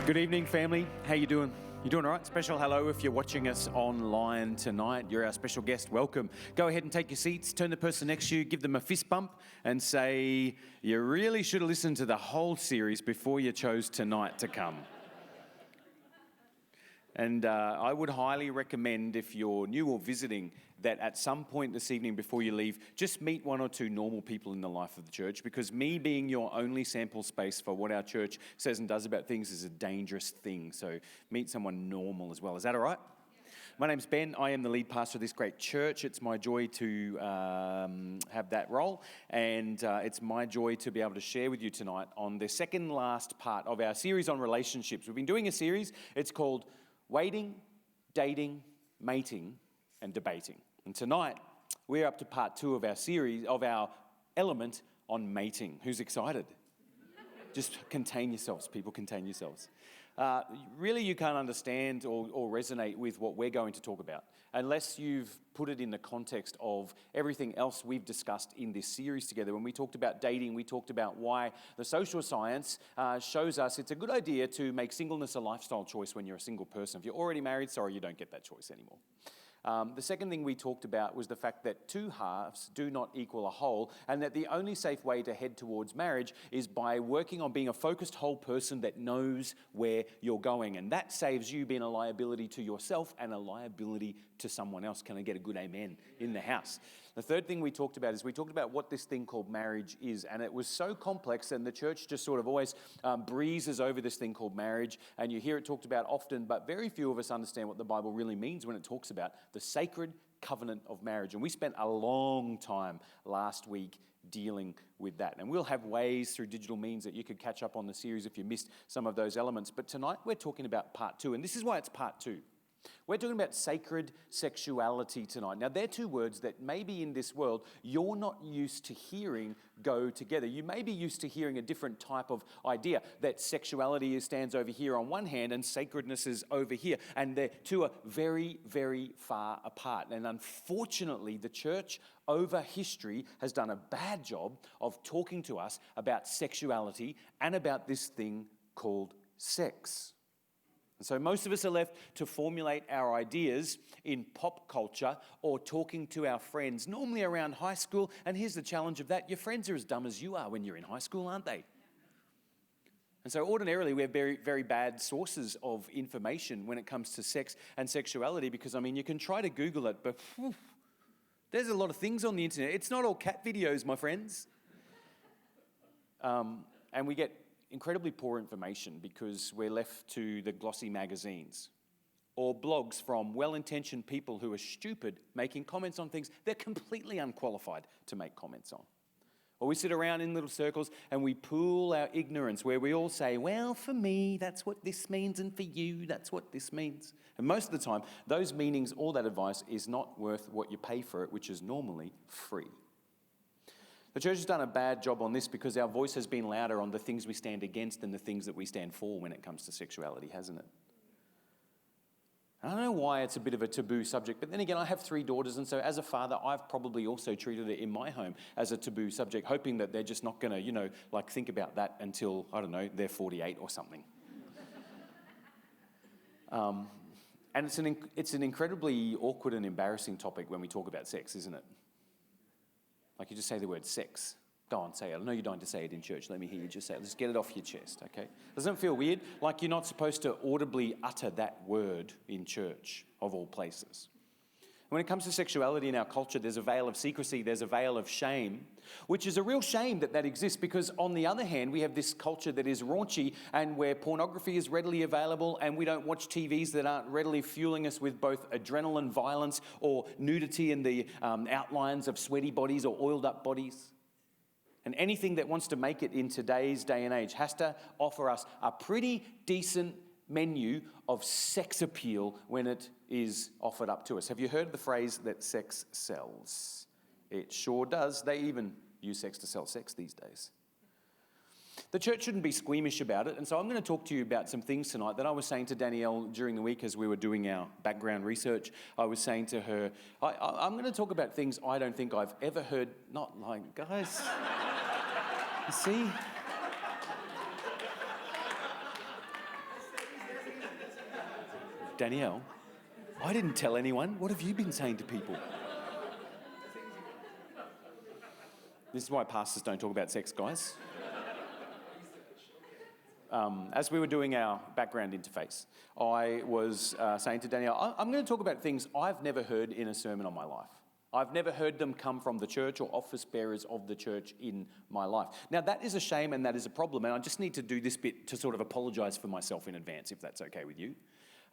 Good evening, family. How you doing? You doing all right? Special hello if you're watching us online tonight. You're our special guest. Welcome. Go ahead and take your seats. Turn the person next to you, give them a fist bump and say, you really should have listened to the whole series before you chose tonight to come. And I would highly recommend, if you're new or visiting, that at some point this evening before you leave, just meet one or two normal people in the life of the church, because me being your only sample space for what our church says and does about things is a dangerous thing. So meet someone normal as well. Is that all right? My name's Ben. I am the lead pastor of this great church. It's my joy to have that role, and it's my joy to be able to share with you tonight on the second last part of our series on relationships. We've been doing a series. It's called Waiting, Dating, Mating, and Debating. And tonight, we're up to part 2 of our series, of our element on mating. Who's excited? Just contain yourselves, people, contain yourselves. Really, you can't understand or resonate with what we're going to talk about unless you've put it in the context of everything else we've discussed in this series together. When we talked about dating, we talked about why the social science shows us it's a good idea to make singleness a lifestyle choice when you're a single person. If you're already married, sorry, you don't get that choice anymore. The second thing we talked about was the fact that two halves do not equal a whole, and that the only safe way to head towards marriage is by working on being a focused whole person that knows where you're going. And that saves you being a liability to yourself and a liability to someone else. Can I get a good amen in the house? The third thing we talked about is we talked about what this thing called marriage is. And it was so complex, and the church just sort of always breezes over this thing called marriage. And you hear it talked about often, but very few of us understand what the Bible really means when it talks about the sacred covenant of marriage. And we spent a long time last week dealing with that. And we'll have ways through digital means that you could catch up on the series if you missed some of those elements. But tonight we're talking about part 2. And this is why it's part 2. We're talking about sacred sexuality tonight. Now, they're two words that maybe in this world you're not used to hearing go together. You may be used to hearing a different type of idea, that sexuality stands over here on one hand and sacredness is over here. And the two are very, very far apart. And unfortunately, the church over history has done a bad job of talking to us about sexuality and about this thing called sex. And so most of us are left to formulate our ideas in pop culture or talking to our friends, normally around high school. And here's the challenge of that. Your friends are as dumb as you are when you're in high school, aren't they? And so ordinarily we have very, very bad sources of information when it comes to sex and sexuality, because, I mean, you can try to Google it, but there's a lot of things on the internet. It's not all cat videos, my friends. And we get incredibly poor information because we're left to the glossy magazines or blogs from well-intentioned people who are stupid making comments on things they're completely unqualified to make comments on. Or we sit around in little circles and we pool our ignorance, where we all say, well, for me, that's what this means, and for you, that's what this means. And most of the time, those meanings, all that advice is not worth what you pay for it, which is normally free. The church has done a bad job on this because our voice has been louder on the things we stand against than the things that we stand for when it comes to sexuality, hasn't it? I don't know why it's a bit of a taboo subject, but then again, I have 3 daughters, and so as a father, I've probably also treated it in my home as a taboo subject, hoping that they're just not going to, think about that until, I don't know, they're 48 or something. And it's an incredibly awkward and embarrassing topic when we talk about sex, isn't it? Like, you just say the word sex. Go on, say it. I know you don't have to say it in church. Let me hear you just say it. Just get it off your chest, okay? Doesn't it feel weird? Like you're not supposed to audibly utter that word in church, of all places. When it comes to sexuality in our culture, there's a veil of secrecy, there's a veil of shame, which is a real shame that exists, because on the other hand, we have this culture that is raunchy and where pornography is readily available, and we don't watch TVs that aren't readily fueling us with both adrenaline violence or nudity in the outlines of sweaty bodies or oiled up bodies. And anything that wants to make it in today's day and age has to offer us a pretty decent menu of sex appeal when it is offered up to us. Have you heard the phrase that sex sells? It sure does. They even use sex to sell sex these days. The church shouldn't be squeamish about it, and so I'm going to talk to you about some things tonight that I was saying to Danielle during the week as we were doing our background research. I was saying to her, I'm going to talk about things I don't think I've ever heard. Not like, guys, you see? Danielle, I didn't tell anyone. What have you been saying to people? This is why pastors don't talk about sex, guys. As we were doing our background interface, I was saying to Danielle, I'm going to talk about things I've never heard in a sermon on my life. I've never heard them come from the church or office bearers of the church in my life. Now, that is a shame and that is a problem, and I just need to do this bit to sort of apologise for myself in advance, if that's okay with you.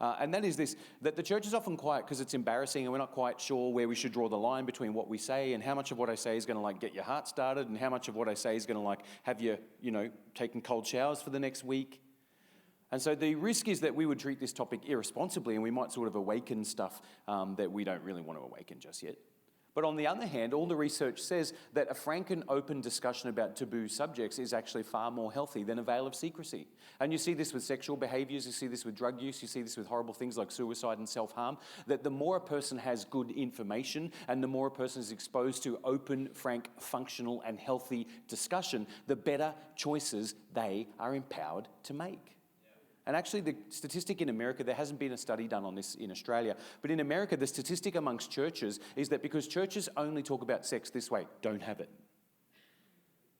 And that is this, that the church is often quiet because it's embarrassing and we're not quite sure where we should draw the line between what we say and how much of what I say is going to like get your heart started and how much of what I say is going to like have you, taking cold showers for the next week. And so the risk is that we would treat this topic irresponsibly and we might sort of awaken stuff that we don't really want to awaken just yet. But on the other hand, all the research says that a frank and open discussion about taboo subjects is actually far more healthy than a veil of secrecy. And you see this with sexual behaviours, you see this with drug use, you see this with horrible things like suicide and self-harm, that the more a person has good information and the more a person is exposed to open, frank, functional and healthy discussion, the better choices they are empowered to make. And actually the statistic in America, there hasn't been a study done on this in Australia, but in America the statistic amongst churches is that because churches only talk about sex this way, don't have it.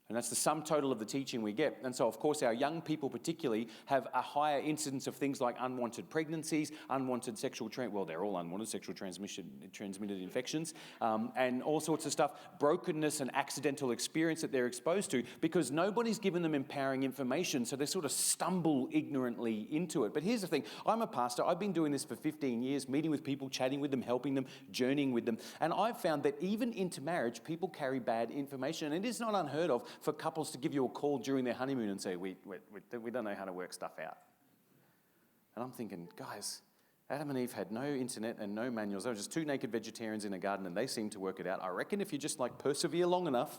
And that's the sum total of the teaching we get. And so, of course, our young people particularly have a higher incidence of things like unwanted pregnancies, unwanted sexual, they're all unwanted sexual transmitted infections, and all sorts of stuff, brokenness and accidental experience that they're exposed to because nobody's given them empowering information, so they sort of stumble ignorantly into it. But here's the thing, I'm a pastor, I've been doing this for 15 years, meeting with people, chatting with them, helping them, journeying with them, and I've found that even into marriage, people carry bad information, and it is not unheard of for couples to give you a call during their honeymoon and say, we don't know how to work stuff out. And I'm thinking, guys, Adam and Eve had no internet and no manuals. They were just two naked vegetarians in a garden and they seemed to work it out. I reckon if you just persevere long enough,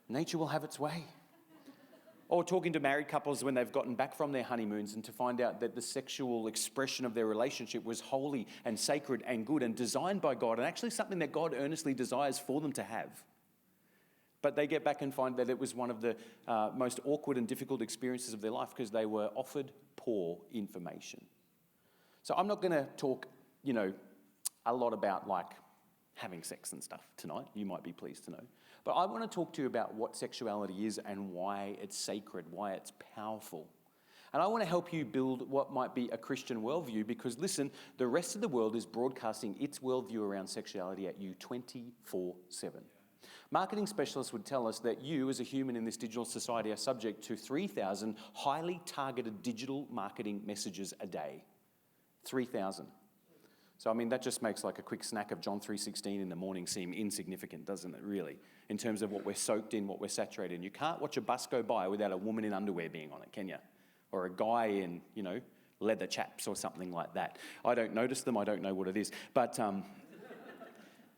nature will have its way. Or talking to married couples when they've gotten back from their honeymoons and to find out that the sexual expression of their relationship was holy and sacred and good and designed by God and actually something that God earnestly desires for them to have. But they get back and find that it was one of the most awkward and difficult experiences of their life because they were offered poor information. So I'm not going to talk, a lot about having sex and stuff tonight. You might be pleased to know. But I want to talk to you about what sexuality is and why it's sacred, why it's powerful. And I want to help you build what might be a Christian worldview because, listen, the rest of the world is broadcasting its worldview around sexuality at you 24/7. Marketing specialists would tell us that you, as a human in this digital society, are subject to 3,000 highly targeted digital marketing messages a day. 3,000. So, that just makes a quick snack of John 3:16 in the morning seem insignificant, doesn't it, really? In terms of what we're soaked in, what we're saturated in. You can't watch a bus go by without a woman in underwear being on it, can you? Or a guy in, leather chaps or something like that. I don't notice them, I don't know what it is. But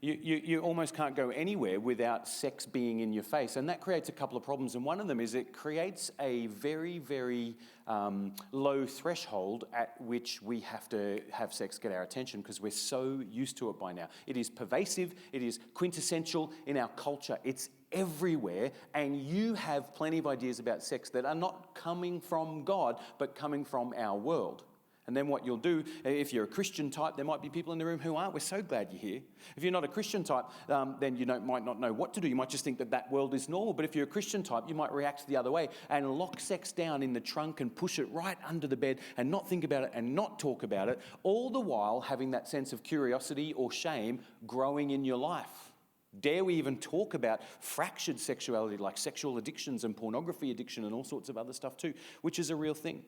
You almost can't go anywhere without sex being in your face. And that creates a couple of problems. And one of them is it creates a very, very low threshold at which we have to have sex get our attention because we're so used to it by now. It is pervasive. It is quintessential in our culture. It's everywhere. And you have plenty of ideas about sex that are not coming from God, but coming from our world. And then what you'll do, if you're a Christian type, there might be people in the room who aren't. We're so glad you're here. If you're not a Christian type, then you might not know what to do. You might just think that world is normal. But if you're a Christian type, you might react the other way and lock sex down in the trunk and push it right under the bed and not think about it and not talk about it, all the while having that sense of curiosity or shame growing in your life. Dare we even talk about fractured sexuality like sexual addictions and pornography addiction and all sorts of other stuff too, which is a real thing.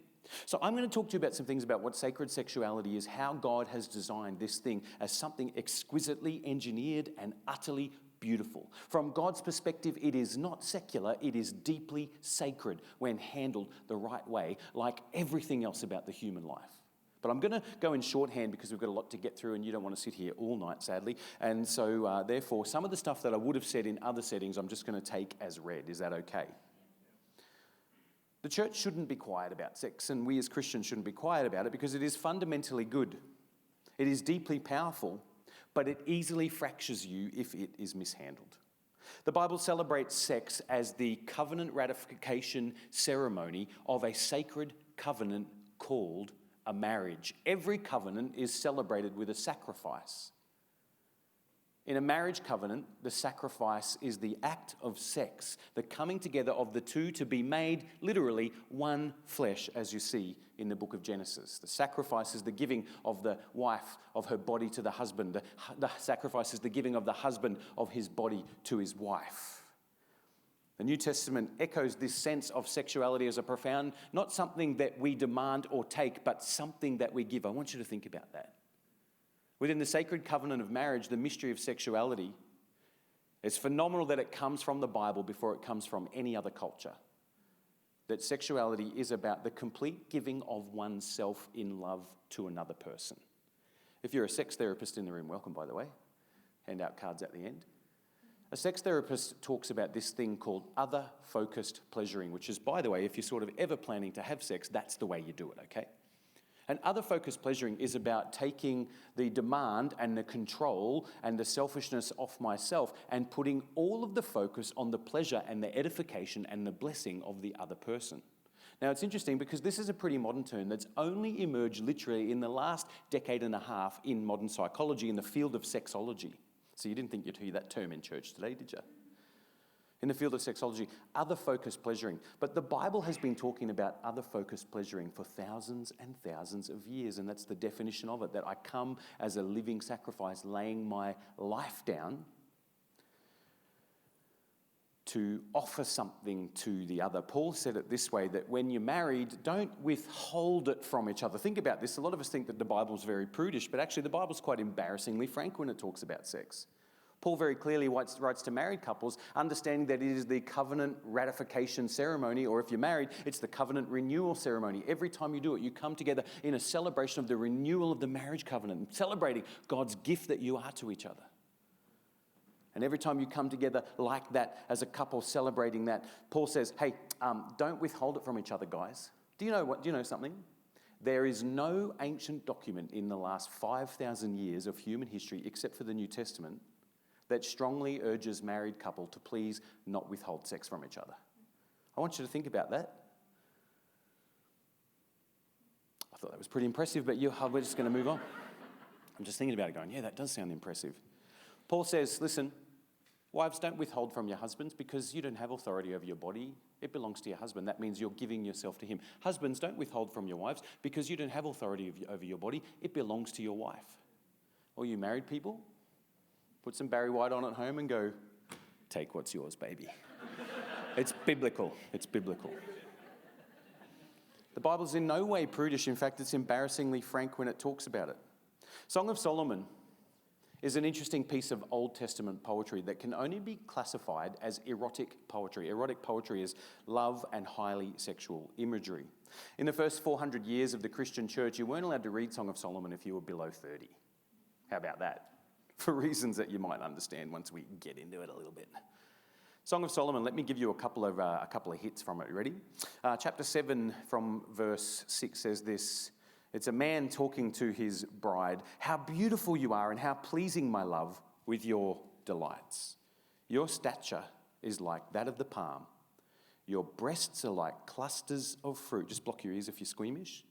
So I'm going to talk to you about some things about what sacred sexuality is, how God has designed this thing as something exquisitely engineered and utterly beautiful. From God's perspective, it is not secular, it is deeply sacred when handled the right way, like everything else about the human life. But I'm going to go in shorthand because we've got a lot to get through and you don't want to sit here all night, sadly. And so, therefore, some of the stuff that I would have said in other settings, I'm just going to take as read. Is that okay? The church shouldn't be quiet about sex, and we as Christians shouldn't be quiet about it because it is fundamentally good. It is deeply powerful, but it easily fractures you if it is mishandled. The Bible celebrates sex as the covenant ratification ceremony of a sacred covenant called a marriage. Every covenant is celebrated with a sacrifice. In a marriage covenant, the sacrifice is the act of sex, the coming together of the two to be made literally one flesh, as you see in the book of Genesis. The sacrifice is the giving of the wife of her body to the husband. The sacrifice is the giving of the husband of his body to his wife. The New Testament echoes this sense of sexuality as a profound, not something that we demand or take, but something that we give. I want you to think about that. Within the sacred covenant of marriage, the mystery of sexuality, it's phenomenal that it comes from the Bible before it comes from any other culture. That sexuality is about the complete giving of oneself in love to another person. If you're a sex therapist in the room, welcome, by the way. Hand out cards at the end. A sex therapist talks about this thing called other-focused pleasuring, which is, by the way, if you're sort of ever planning to have sex, that's the way you do it, okay? And other-focused pleasuring is about taking the demand and the control and the selfishness off myself and putting all of the focus on the pleasure and the edification and the blessing of the other person. Now, it's interesting because this is a pretty modern term that's only emerged literally in the last decade and a half in modern psychology in the field of sexology. So you didn't think you'd hear that term in church today, did you? In the field of sexology, other-focused pleasuring. But the Bible has been talking about other-focused pleasuring for thousands and thousands of years, and that's the definition of it, that I come as a living sacrifice, laying my life down to offer something to the other. Paul said it this way, that when you're married, don't withhold it from each other. Think about this. A lot of us think that the Bible's very prudish, but actually the Bible's quite embarrassingly frank when it talks about sex. Paul very clearly writes to married couples, understanding that it is the covenant ratification ceremony, or if you're married, it's the covenant renewal ceremony. Every time you do it, you come together in a celebration of the renewal of the marriage covenant, celebrating God's gift that you are to each other. And every time you come together like that as a couple celebrating that, Paul says, hey, don't withhold it from each other, guys. Do you know something? There is no ancient document in the last 5,000 years of human history, except for the New Testament, that strongly urges married couple to please not withhold sex from each other. I want you to think about that. I thought that was pretty impressive, but we're just going to move on. I'm just thinking about it going, yeah, that does sound impressive. Paul says, listen, wives, don't withhold from your husbands because you don't have authority over your body. It belongs to your husband. That means you're giving yourself to him. Husbands, don't withhold from your wives because you don't have authority over your body. It belongs to your wife. All you married people, put some Barry White on at home and go, take what's yours, baby. It's biblical. It's biblical. The Bible's in no way prudish. In fact, it's embarrassingly frank when it talks about it. Song of Solomon is an interesting piece of Old Testament poetry that can only be classified as erotic poetry. Erotic poetry is love and highly sexual imagery. In the first 400 years of the Christian church, you weren't allowed to read Song of Solomon if you were below 30. How about that? For reasons that you might understand once we get into it a little bit. Song of Solomon, let me give you a couple of hits from it. You ready? Chapter 7 from verse 6 says this. It's a man talking to his bride. How beautiful you are and how pleasing, my love, with your delights. Your stature is like that of the palm. Your breasts are like clusters of fruit. Just block your ears if you're squeamish.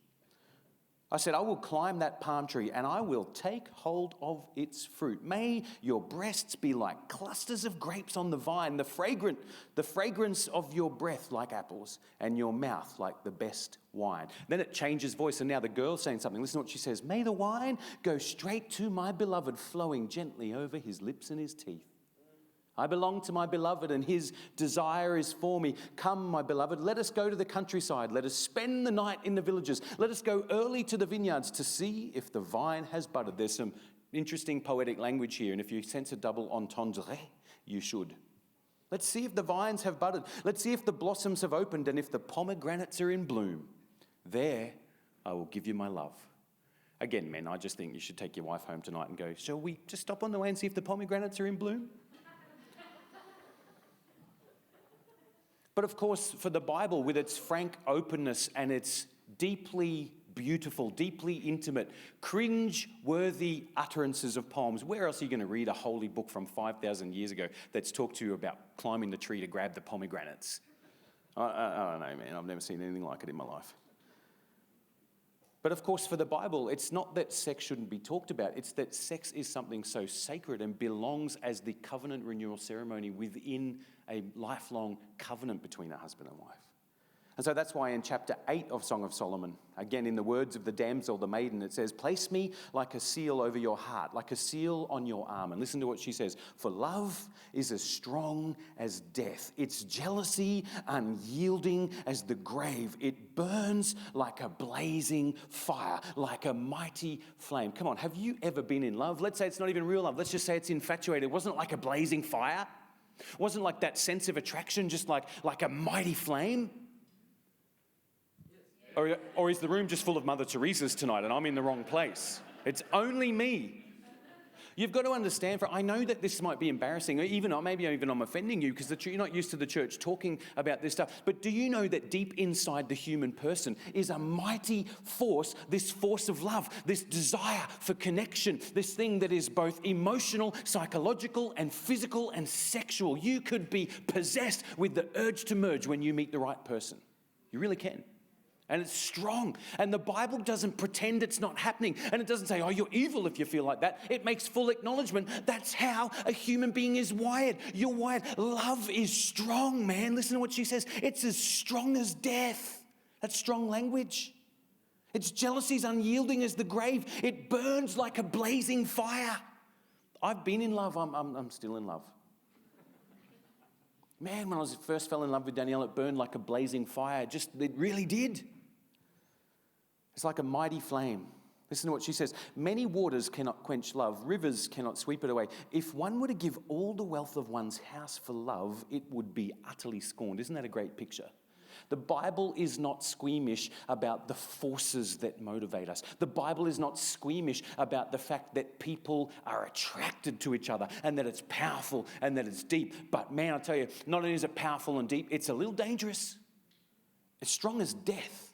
I said, I will climb that palm tree and I will take hold of its fruit. May your breasts be like clusters of grapes on the vine, the fragrance of your breath like apples, and your mouth like the best wine. Then it changes voice, and now the girl's saying something. Listen to what she says. May the wine go straight to my beloved, flowing gently over his lips and his teeth. I belong to my beloved and his desire is for me. Come, my beloved, let us go to the countryside. Let us spend the night in the villages. Let us go early to the vineyards to see if the vine has budded. There's some interesting poetic language here, and if you sense a double entendre, you should. Let's see if the vines have budded. Let's see if the blossoms have opened and if the pomegranates are in bloom. There I will give you my love. Again, men, I just think you should take your wife home tonight and go, shall we just stop on the way and see if the pomegranates are in bloom? But of course, for the Bible, with its frank openness and its deeply beautiful, deeply intimate, cringe-worthy utterances of poems, where else are you going to read a holy book from 5,000 years ago that's talked to you about climbing the tree to grab the pomegranates? I don't know, man. I've never seen anything like it in my life. But of course, for the Bible, it's not that sex shouldn't be talked about. It's that sex is something so sacred and belongs as the covenant renewal ceremony within a lifelong covenant between a husband and wife. And so that's why in chapter 8 of Song of Solomon, again in the words of the damsel, the maiden, it says, place me like a seal over your heart, like a seal on your arm. And listen to what she says. For love is as strong as death. Its jealousy unyielding as the grave. It burns like a blazing fire, like a mighty flame. Come on, have you ever been in love? Let's say it's not even real love. Let's just say it's infatuated. Wasn't it like a blazing fire? Wasn't like that sense of attraction just like a mighty flame? Or is the room just full of Mother Teresa's tonight and I'm in the wrong place? It's only me. You've got to understand, I know that this might be embarrassing, or maybe even I'm offending you because you're not used to the church talking about this stuff. But do you know that deep inside the human person is a mighty force, this force of love, this desire for connection, this thing that is both emotional, psychological, and physical and sexual. You could be possessed with the urge to merge when you meet the right person. You really can. And it's strong. And the Bible doesn't pretend it's not happening. And it doesn't say, oh, you're evil if you feel like that. It makes full acknowledgement. That's how a human being is wired. You're wired. Love is strong, man. Listen to what she says. It's as strong as death. That's strong language. Its jealousy is unyielding as the grave. It burns like a blazing fire. I've been in love. I'm still in love. Man, when I first fell in love with Danielle, it burned like a blazing fire. It really did. It's like a mighty flame. Listen to what she says. Many waters cannot quench love. Rivers cannot sweep it away. If one were to give all the wealth of one's house for love, it would be utterly scorned. Isn't that a great picture? The Bible is not squeamish about the forces that motivate us. The Bible is not squeamish about the fact that people are attracted to each other and that it's powerful and that it's deep. But man, I tell you, not only is it powerful and deep, it's a little dangerous. It's strong as death.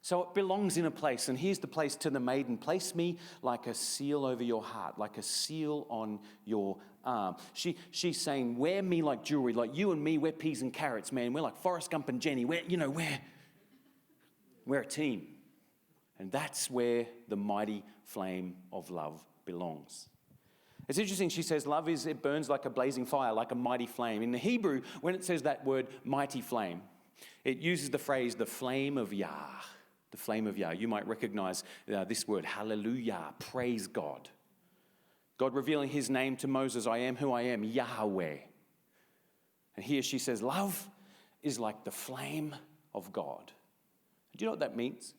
So it belongs in a place, and here's the place to the maiden. Place me like a seal over your heart, like a seal on your arm. She's saying, wear me like jewelry, like you and me, we're peas and carrots, man. We're like Forrest Gump and Jenny. We're a team. And that's where the mighty flame of love belongs. It's interesting, she says, it burns like a blazing fire, like a mighty flame. In the Hebrew, when it says that word, mighty flame, it uses the phrase, the flame of Yah. The flame of Yah. You might recognize this word, hallelujah, praise God. God revealing his name to Moses, I am who I am, Yahweh. And here she says, love is like the flame of God. Do you know what that means?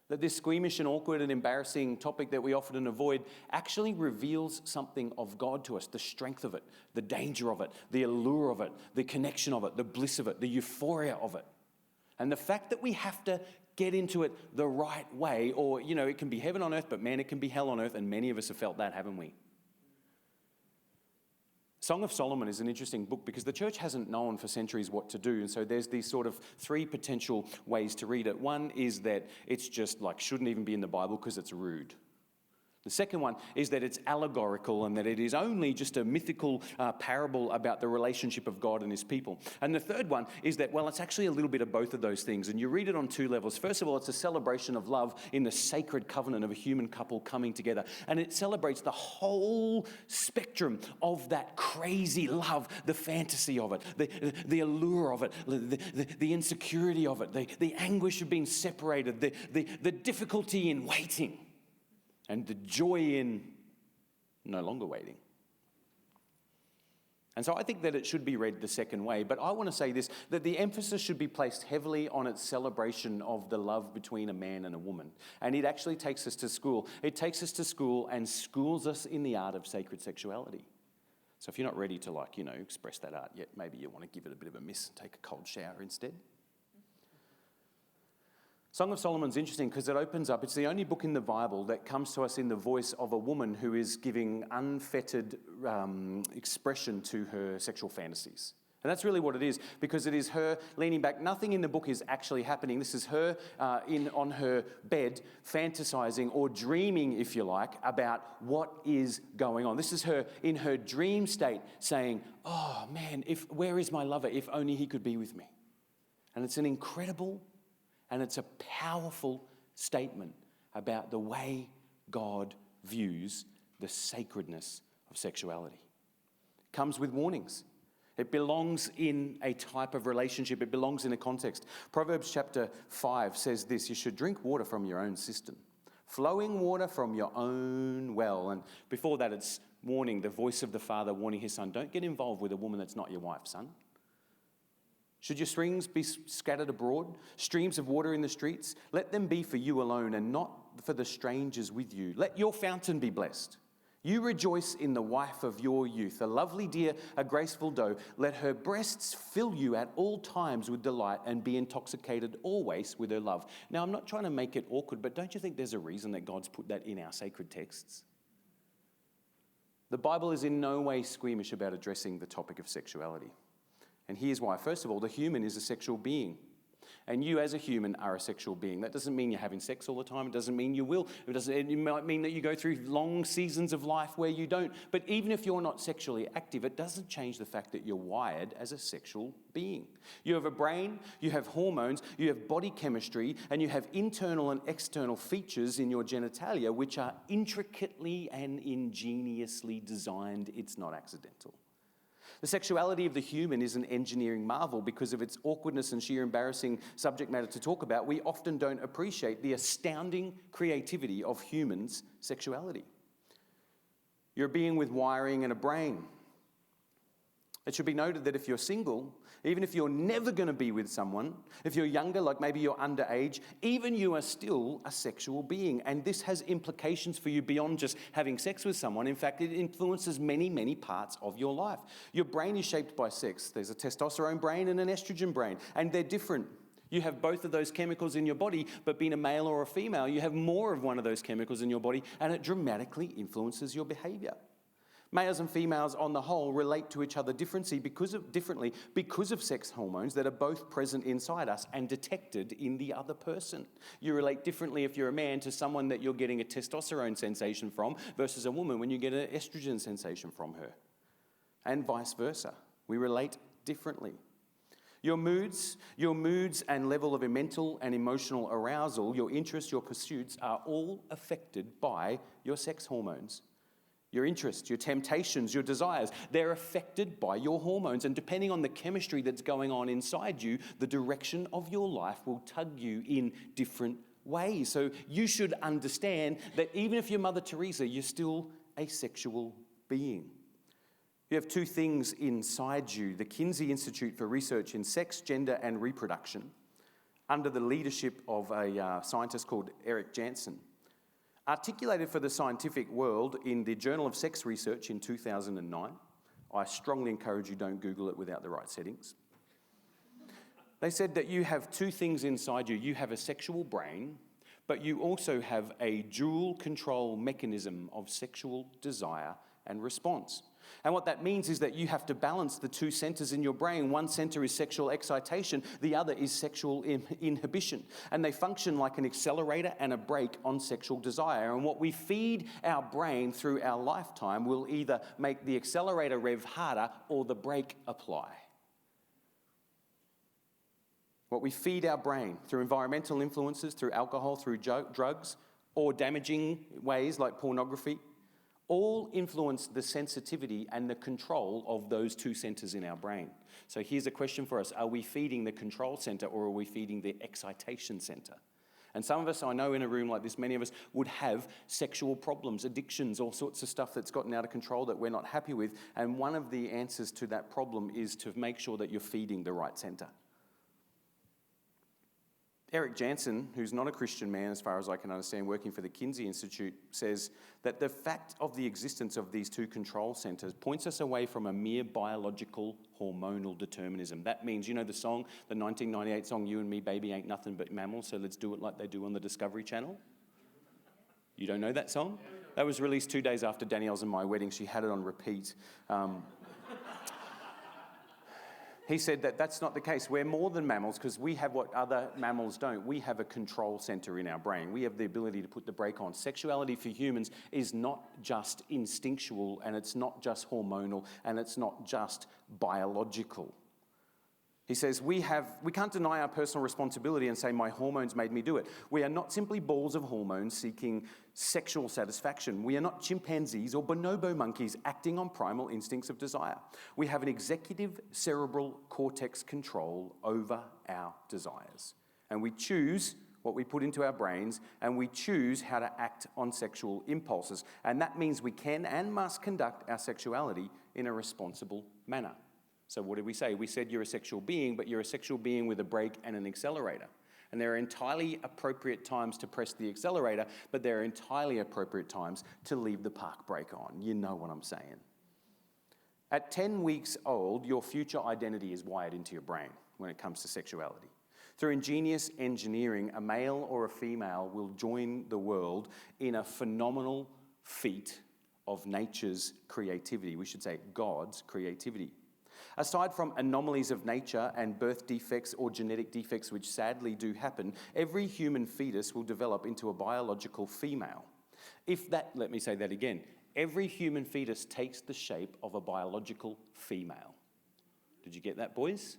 That this squeamish and awkward and embarrassing topic that we often avoid actually reveals something of God to us, the strength of it, the danger of it, the allure of it, the connection of it, the bliss of it, the euphoria of it. And the fact that we have to get into it the right way, or, it can be heaven on earth, but man, it can be hell on earth, and many of us have felt that, haven't we? Song of Solomon is an interesting book because the church hasn't known for centuries what to do, and so there's these sort of three potential ways to read it. One is that it's just shouldn't even be in the Bible because it's rude. The second one is that it's allegorical and that it is only just a mythical parable about the relationship of God and his people. And the third one is that, it's actually a little bit of both of those things. And you read it on two levels. First of all, it's a celebration of love in the sacred covenant of a human couple coming together. And it celebrates the whole spectrum of that crazy love, the fantasy of it, the allure of it, the insecurity of it, the anguish of being separated, the difficulty in waiting. And the joy in no longer waiting. And so I think that it should be read the second way. But I want to say this, that the emphasis should be placed heavily on its celebration of the love between a man and a woman. And it actually takes us to school. It takes us to school and schools us in the art of sacred sexuality. So if you're not ready to express that art yet, maybe you want to give it a bit of a miss and take a cold shower instead. Song of Solomon's interesting because it opens up, it's the only book in the Bible that comes to us in the voice of a woman who is giving unfettered expression to her sexual fantasies. And that's really what it is, because it is her leaning back. Nothing in the book is actually happening. This is her on her bed fantasizing or dreaming, if you like, about what is going on. This is her in her dream state saying, oh man, where is my lover? If only he could be with me. And it's an incredible and it's a powerful statement about the way God views the sacredness of sexuality. It comes with warnings. It belongs in a type of relationship. It belongs in a context. Proverbs chapter 5 says this: you should drink water from your own cistern, flowing water from your own well. And before that, it's warning, the voice of the father warning his son, don't get involved with a woman that's not your wife, son. Should your springs be scattered abroad, streams of water in the streets, let them be for you alone and not for the strangers with you. Let your fountain be blessed. You rejoice in the wife of your youth, a lovely deer, a graceful doe. Let her breasts fill you at all times with delight and be intoxicated always with her love. Now, I'm not trying to make it awkward, but don't you think there's a reason that God's put that in our sacred texts? The Bible is in no way squeamish about addressing the topic of sexuality. And here's why. First of all, the human is a sexual being. And you as a human are a sexual being. That doesn't mean you're having sex all the time. It doesn't mean you will. It might mean that you go through long seasons of life where you don't. But even if you're not sexually active, it doesn't change the fact that you're wired as a sexual being. You have a brain, you have hormones, you have body chemistry, and you have internal and external features in your genitalia which are intricately and ingeniously designed. It's not accidental. The sexuality of the human is an engineering marvel because of its awkwardness and sheer embarrassing subject matter to talk about. We often don't appreciate the astounding creativity of humans' sexuality. You're a being with wiring and a brain. It should be noted that if you're single, even if you're never going to be with someone, if you're younger, like maybe you're underage, even you are still a sexual being. And this has implications for you beyond just having sex with someone. In fact, it influences many, many parts of your life. Your brain is shaped by sex. There's a testosterone brain and an estrogen brain, and they're different. You have both of those chemicals in your body, but being a male or a female, you have more of one of those chemicals in your body, and it dramatically influences your behavior. Males and females on the whole relate to each other differently because of sex hormones that are both present inside us and detected in the other person. You relate differently if you're a man to someone that you're getting a testosterone sensation from versus a woman when you get an estrogen sensation from her. And vice versa. We relate differently. Your moods and level of mental and emotional arousal, your interests, your pursuits are all affected by your sex hormones. Your interests, your temptations, your desires, they're affected by your hormones. And depending on the chemistry that's going on inside you, the direction of your life will tug you in different ways. So you should understand that even if you're Mother Teresa, you're still a sexual being. You have two things inside you. The Kinsey Institute for Research in Sex, Gender and Reproduction, under the leadership of a scientist called Eric Jansen, articulated for the scientific world in the Journal of Sex Research in 2009. I strongly encourage you don't Google it without the right settings. They said that you have two things inside you. You have a sexual brain, but you also have a dual control mechanism of sexual desire and response. And what that means is that you have to balance the two centers in your brain. One center is sexual excitation, the other is sexual inhibition. And they function like an accelerator and a brake on sexual desire. And what we feed our brain through our lifetime will either make the accelerator rev harder or the brake apply. What we feed our brain through environmental influences, through alcohol, through drugs, or damaging ways like pornography, all influence the sensitivity and the control of those two centers in our brain. So here's a question for us. Are we feeding the control center or are we feeding the excitation center? And some of us, I know in a room like this, many of us would have sexual problems, addictions, all sorts of stuff that's gotten out of control that we're not happy with. And one of the answers to that problem is to make sure that you're feeding the right center. Eric Jansen, who's not a Christian man as far as I can understand, working for the Kinsey Institute, says that the fact of the existence of these two control centers points us away from a mere biological hormonal determinism. That means, you know the song, the 1998 song, You and Me, Baby Ain't Nothing But Mammals, so let's do it like they do on the Discovery Channel? You don't know that song? That was released 2 days after Danielle's and my wedding. She had it on repeat. He said that that's not the case. We're more than mammals because we have what other mammals don't. We have a control center in our brain. We have the ability to put the brake on. Sexuality for humans is not just instinctual, and it's not just hormonal, and it's not just biological. He says, we can't deny our personal responsibility and say, my hormones made me do it. We are not simply balls of hormones seeking sexual satisfaction. We are not chimpanzees or bonobo monkeys acting on primal instincts of desire. We have an executive cerebral cortex control over our desires. And we choose what we put into our brains, and we choose how to act on sexual impulses. And that means we can and must conduct our sexuality in a responsible manner. So what did we say? We said you're a sexual being, but you're a sexual being with a brake and an accelerator. And there are entirely appropriate times to press the accelerator, but there are entirely appropriate times to leave the park brake on. You know what I'm saying. At 10 weeks old, your future identity is wired into your brain when it comes to sexuality. Through ingenious engineering, a male or a female will join the world in a phenomenal feat of nature's creativity. We should say God's creativity. Aside from anomalies of nature and birth defects or genetic defects, which sadly do happen, every human fetus will develop into a biological female. Let me say that again, every human fetus takes the shape of a biological female. Did you get that, boys?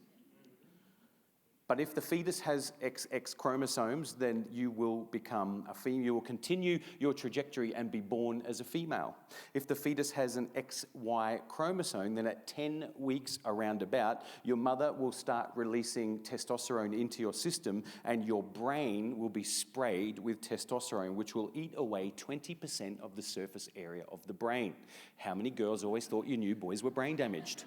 But if the fetus has XX chromosomes, then you will become a female. You will continue your trajectory and be born as a female. If the fetus has an XY chromosome, then at 10 weeks around about, your mother will start releasing testosterone into your system, and your brain will be sprayed with testosterone, which will eat away 20% of the surface area of the brain. How many girls always thought you knew boys were brain damaged?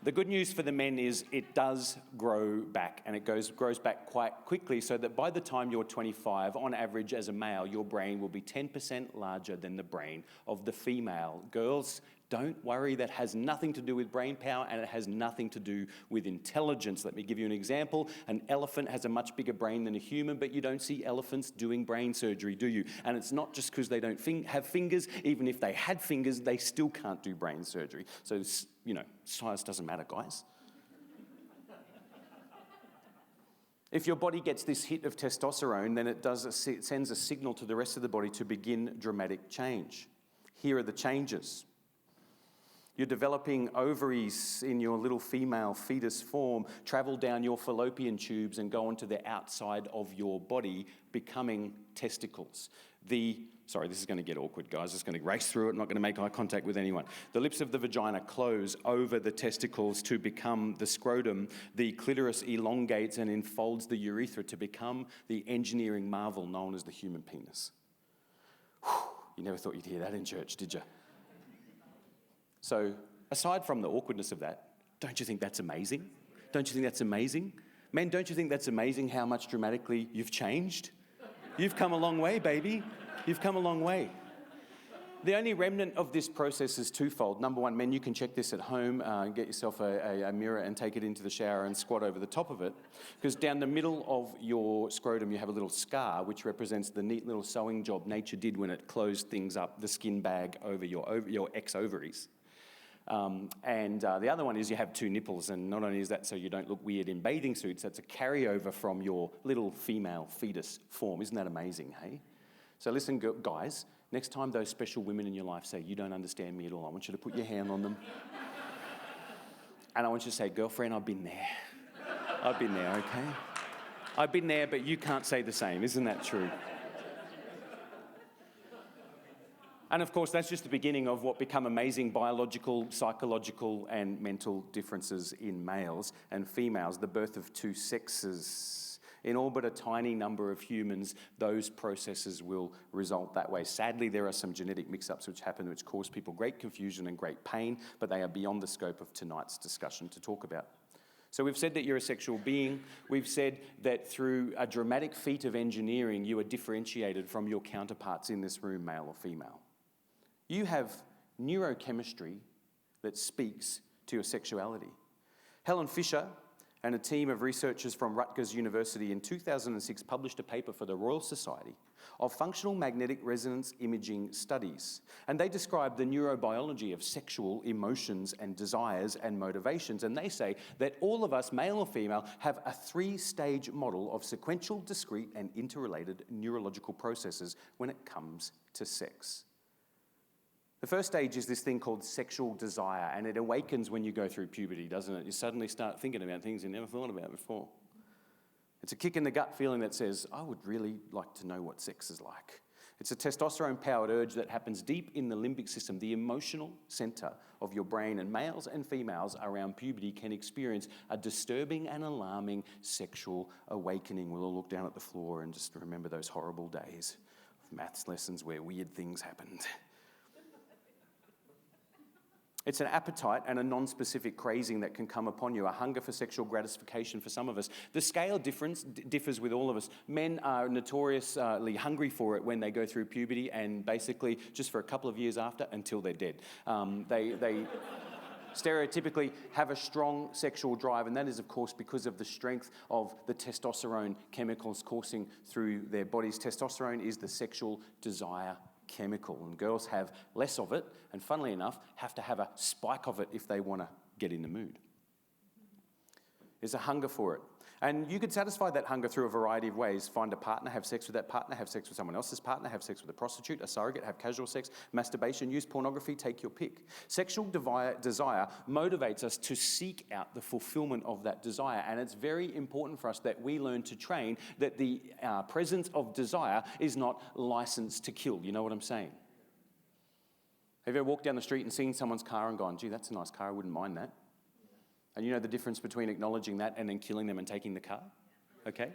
The good news for the men is it does grow back, and it grows back quite quickly, so that by the time you're 25, on average as a male, your brain will be 10% larger than the brain of the female. Girls, don't worry, that has nothing to do with brain power, and it has nothing to do with intelligence. Let me give you an example. An elephant has a much bigger brain than a human, but you don't see elephants doing brain surgery, do you? And it's not just because they don't have fingers. Even if they had fingers, they still can't do brain surgery. So, size doesn't matter, guys. If your body gets this hit of testosterone, then it sends a signal to the rest of the body to begin dramatic change. Here are the changes. You're developing ovaries in your little female fetus form, travel down your fallopian tubes and go onto the outside of your body, becoming testicles. Sorry, this is going to get awkward, guys. Just going to race through it. I'm not going to make eye contact with anyone. The lips of the vagina close over the testicles to become the scrotum. The clitoris elongates and enfolds the urethra to become the engineering marvel known as the human penis. Whew, you never thought you'd hear that in church, did you? So, aside from the awkwardness of that, don't you think that's amazing? Don't you think that's amazing? Men, don't you think that's amazing how much dramatically you've changed? You've come a long way, baby. You've come a long way. The only remnant of this process is twofold. Number one, men, you can check this at home, get yourself a mirror and take it into the shower and squat over the top of it. Because down the middle of your scrotum, you have a little scar, which represents the neat little sewing job nature did when it closed things up, the skin bag over your ex-ovaries. The other one is you have two nipples, and not only is that so you don't look weird in bathing suits, that's a carryover from your little female fetus form. Isn't that amazing, hey? So listen, guys, next time those special women in your life say, you don't understand me at all, I want you to put your hand on them. And I want you to say, girlfriend, I've been there. I've been there, okay? I've been there, but you can't say the same. Isn't that true? And of course, that's just the beginning of what become amazing biological, psychological, and mental differences in males and females, the birth of two sexes. In all but a tiny number of humans, those processes will result that way. Sadly, there are some genetic mix-ups which happen which cause people great confusion and great pain, but they are beyond the scope of tonight's discussion to talk about. So we've said that you're a sexual being. We've said that through a dramatic feat of engineering, you are differentiated from your counterparts in this room, male or female. You have neurochemistry that speaks to your sexuality. Helen Fisher and a team of researchers from Rutgers University in 2006 published a paper for the Royal Society of Functional Magnetic Resonance Imaging Studies. And they described the neurobiology of sexual emotions and desires and motivations. And they say that all of us, male or female, have a 3-stage model of sequential, discrete, and interrelated neurological processes when it comes to sex. The first stage is this thing called sexual desire, and it awakens when you go through puberty, doesn't it? You suddenly start thinking about things you never thought about before. It's a kick in the gut feeling that says, I would really like to know what sex is like. It's a testosterone-powered urge that happens deep in the limbic system, the emotional center of your brain, and males and females around puberty can experience a disturbing and alarming sexual awakening. We'll all look down at the floor and just remember those horrible days of maths lessons where weird things happened. It's an appetite and a non-specific craving that can come upon you, a hunger for sexual gratification for some of us. The scale differs with all of us. Men are notoriously hungry for it when they go through puberty and basically just for a couple of years after until they're dead. They stereotypically have a strong sexual drive, and that is, of course, because of the strength of the testosterone chemicals coursing through their bodies. Testosterone is the sexual desire chemical, and girls have less of it, and funnily enough, have to have a spike of it if they want to get in the mood. There's a hunger for it. And you could satisfy that hunger through a variety of ways. Find a partner, have sex with that partner, have sex with someone else's partner, have sex with a prostitute, a surrogate, have casual sex, masturbation, use pornography, take your pick. Sexual desire motivates us to seek out the fulfillment of that desire. And it's very important for us that we learn to train that the presence of desire is not license to kill. You know what I'm saying? Have you ever walked down the street and seen someone's car and gone, gee, that's a nice car, I wouldn't mind that? And you know the difference between acknowledging that and then killing them and taking the car? Okay?